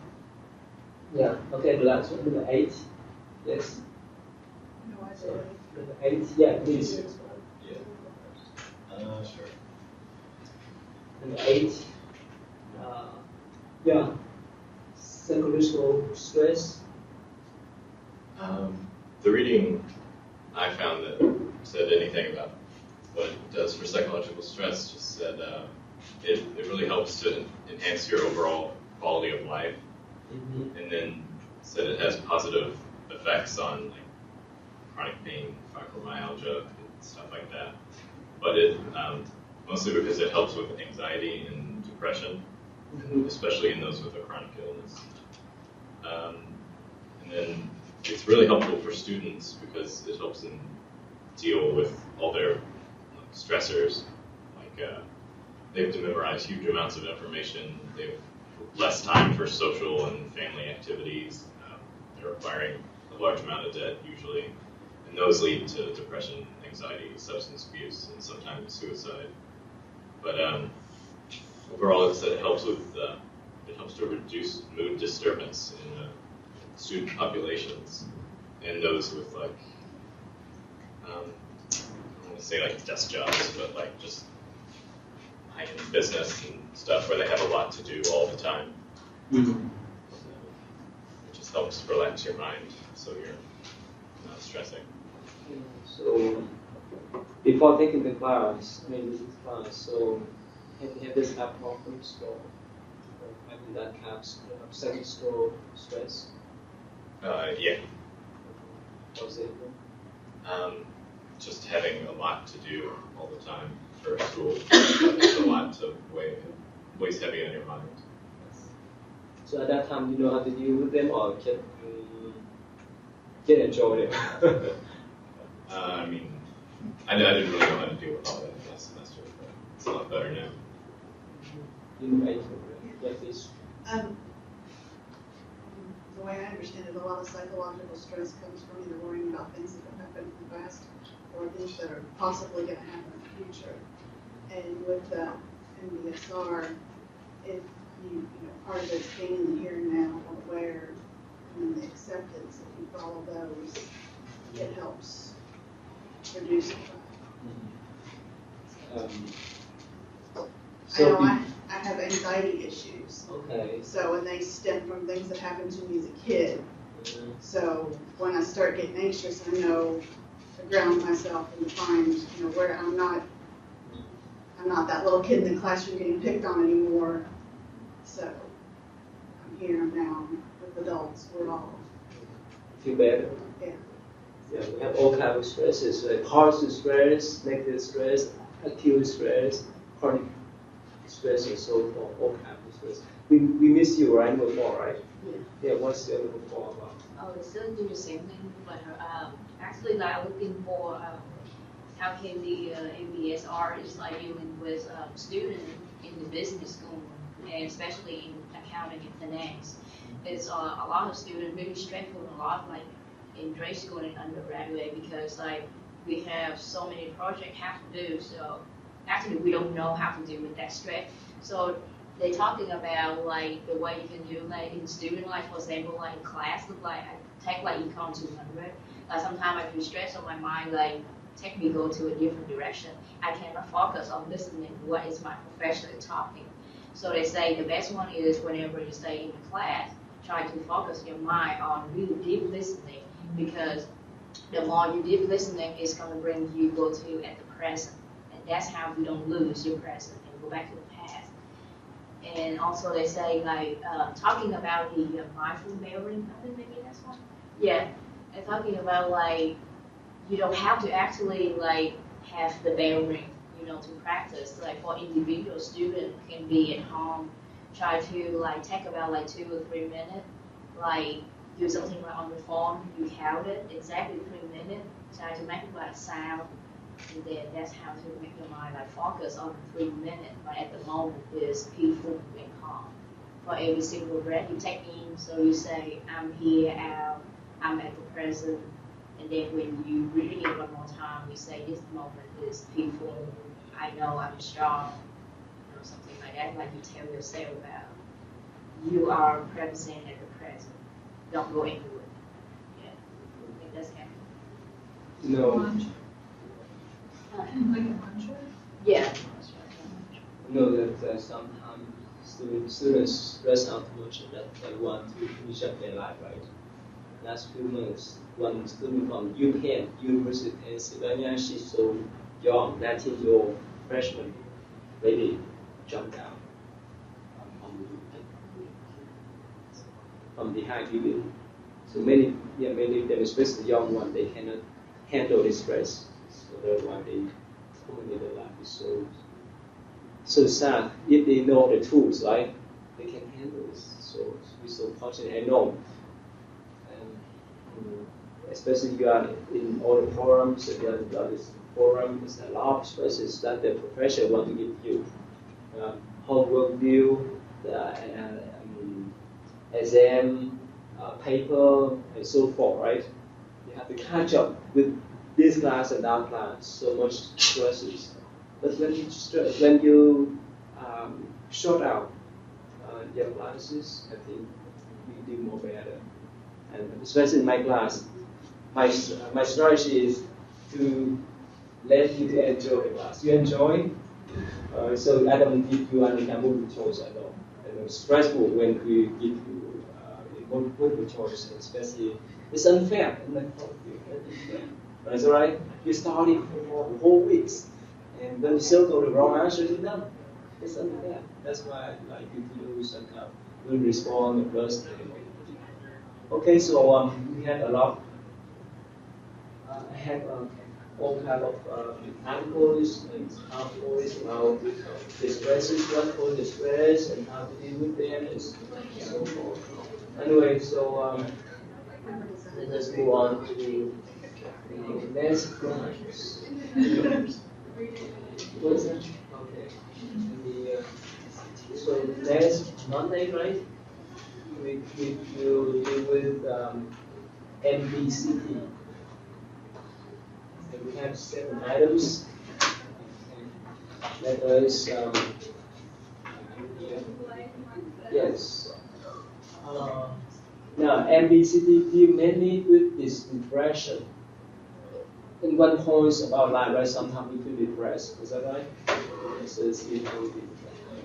Yeah. Okay. The last one, number 8. Yes. No, I So, didn't. number 8. Yeah, please. Yeah. Sure. Number 8. Yeah. Psychological stress. The reading I found that said anything about what it does for psychological stress just said it really helps to enhance your overall quality of life, and then said it has positive effects on like chronic pain, fibromyalgia, and stuff like that. But it mostly because it helps with anxiety and depression, especially in those with a chronic illness. And then it's really helpful for students because it helps them deal with all their stressors. Like they have to memorize huge amounts of information. They have less time for social and family activities. They're acquiring a large amount of debt usually, and those lead to depression, anxiety, substance abuse, and sometimes suicide. But overall, it helps to reduce mood disturbance in student populations and those with like I don't want to say like desk jobs, but like just high-end business and stuff where they have a lot to do all the time. It just helps relax your mind so you're not stressing. So before taking the class, so have you had this type problems or having that type of second stroke stress? Yeah. for example? Just having a lot to do all the time for school. It's a lot to weighs heavy on your mind. So at that time, you know how to deal with them, or can enjoy them? I mean, I didn't really know how to deal with all that last semester, but it's a lot better now. The way I understand it, a lot of psychological stress comes from either worrying about things that have happened in the past or things that are possibly going to happen in the future. And with the MBSR, if you know, part of it's being in the here and now, aware, and then the acceptance, if you follow those, it helps reduce it. I have anxiety issues. Okay. So, and they stem from things that happened to me as a kid. So, when I start getting anxious, I know to ground myself and to find, you know, where I'm not that little kid in the classroom getting picked on anymore. So, I'm here now with adults. We're all. Feel better? Yeah. Yeah, we have all kinds of stresses, like positive stress, negative stress, acute stress, chronic stress, and so forth, all kinds of stress. We miss you, right, before, right? Yeah. Yeah, what's the other before about? Oh, we still do the same thing, but actually, like looking for how can the MBSR is like dealing with students in the business school, and especially in accounting and finance. It's a lot of students really stressful, a lot like in grade school and undergraduate, because like we have so many projects have to do. So actually, we don't know how to deal with that stress. So they're talking about like the way you can do like in student life, for example, like in class, like I take like Econ 200. Like sometimes I feel stress on my mind, like take me go to a different direction. I cannot focus on listening. What is my professor talking? So they say the best one is whenever you stay in the class, try to focus your mind on really deep listening, because the more you deep listening is going to bring you go to at the present, and that's how you don't lose your present and go back to the past. And also they say like talking about the mindful bearing, I think maybe that's one. Yeah, and talking about like you don't have to actually like have the bearing, you know, to practice. Like for individual student can be at home, try to like take about like 2 or 3 minutes, like do something like on the phone, you count it exactly 3 minutes, try to make it like sound, and then that's how to make your mind like focus on the 3 minutes. Like at the moment is peaceful and calm. For every single breath you take in, so you say, I'm here, out, I'm at the present, and then when you read it one more time, you say, this moment is peaceful, I know I'm strong, you know, something like that, like you tell yourself about you are present at the present. Don't go into it. Yeah, I think that's happening. No. Like a mantra? Yeah. You know that sometimes students stress out too much that they want to finish up their life, right? Last few months, one student from UPenn, University of Pennsylvania, she's so young, 19-year-old freshman, really jumped down from behind building. So many of them, especially the young one, they cannot handle the stress. So that's why they terminate their life. Is so sad. If they know the tools, right, they can handle it. So we're so fortunate. I know, especially you are in all the forums, and the other forum, there's a lot of stresses that the professor want to give you. Homework due, exam, paper, and so forth, right? You have to catch up with this class and that class, so much stresses. But when you sort out your classes, I think we do more better. And especially in my class, my strategy is to let you to enjoy the class. You enjoy, so I don't give you any multiple choice at all. And it's stressful when we give you multiple choice, especially it's unfair. But it's alright. You study for whole weeks, and when you still go the wrong answer, you know it's unfair. That's why I like you to do some kind of good response first. Okay, so we had a lot I have all kind of articles and articles about the stresses, what cause the stress, and how to deal with them, and so forth. Anyway, so let's move on to the next class. What's that? Okay. So next Monday, right? We will deal with MBCT. And we have 7 items. Let us yes. Now MBCT deal mainly with this depression. And one point about life, right? Sometimes we feel depressed. Is that right?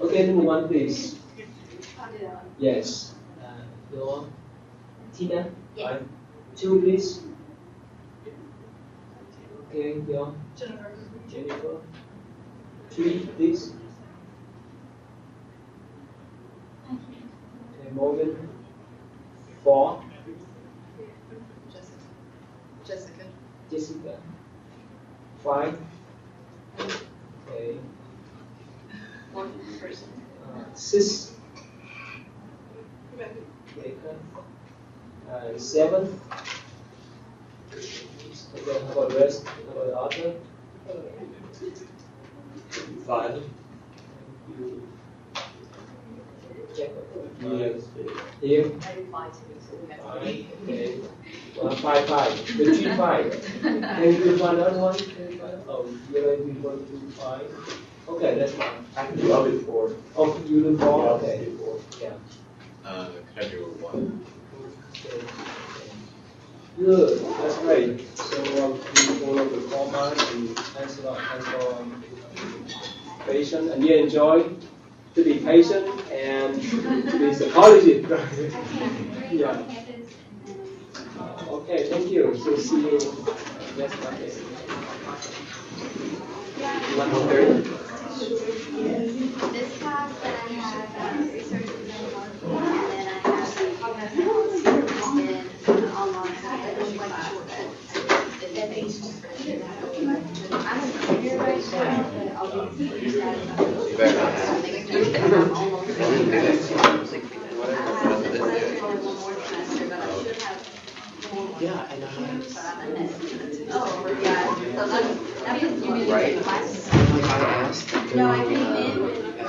Okay, number 1, please. Yes. Your Tina. Yes. Right. 2, please. Okay, your Jennifer. 3, please. Okay, Morgan. 4. Jessica. 5. Okay. 6. Rebecca. 7. Okay, how about the rest? How about the other? 5. Yes. Here. 5. Okay. 5. The 3, 5. Can you find another one? Oh, you're going to do 5. Okay, that's fine. Actually, I'll do 4. Oh, you do 4? Yeah, Okay. I'll do 4. Yeah. Can I do 1? Okay. Good, that's great. So we follow the format and answer patient, and you enjoy to be patient and be psychologist. Yeah. Okay, thank you. So see you next Monday. This class that I have research and then I have the cognitive analysis and online class. I'm a senior right now, but I'll be Yeah, and oh, yeah. So that's what you mean right. in class. Like I asked. No, I came in. I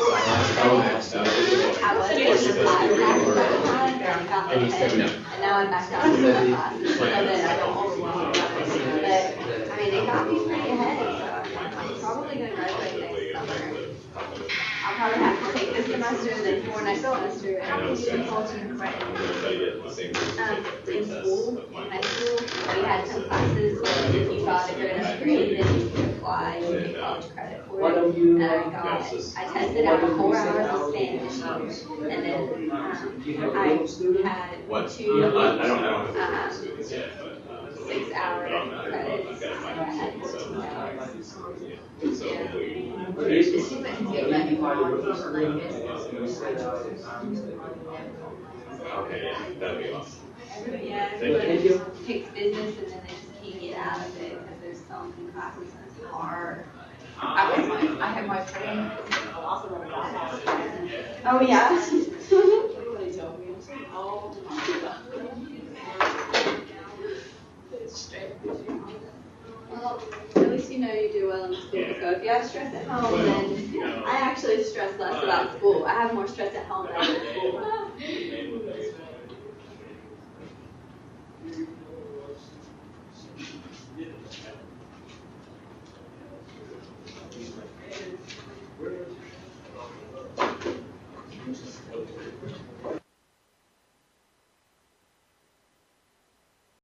was in class and got the pen, and now I'm back down to the class. So then I don't overwhelm myself. But I mean, they got me pretty ahead, so I'm probably gonna graduate next summer. I'll probably have to take this semester and then 4 next semester. How many people do you credit? In school, in high school, we had some classes where if you got a good enough grade, then you could apply and get college credit for it. And I tested out 4 hours of Spanish, and then I had 2 I don't have students yet, but 6-hour credits. So I had 14 hours. so She went to get like business. okay, yeah, that'd be awesome. Yeah, Thank you. Takes business and then they just can't get out of it because there's so many classes and it's hard. I have my friend. Oh yeah. Everybody told me. Oh straight. Well, at least you know you do well in school. So if you have stress at home, then I actually stress less about school. I have more stress at home than I do at school.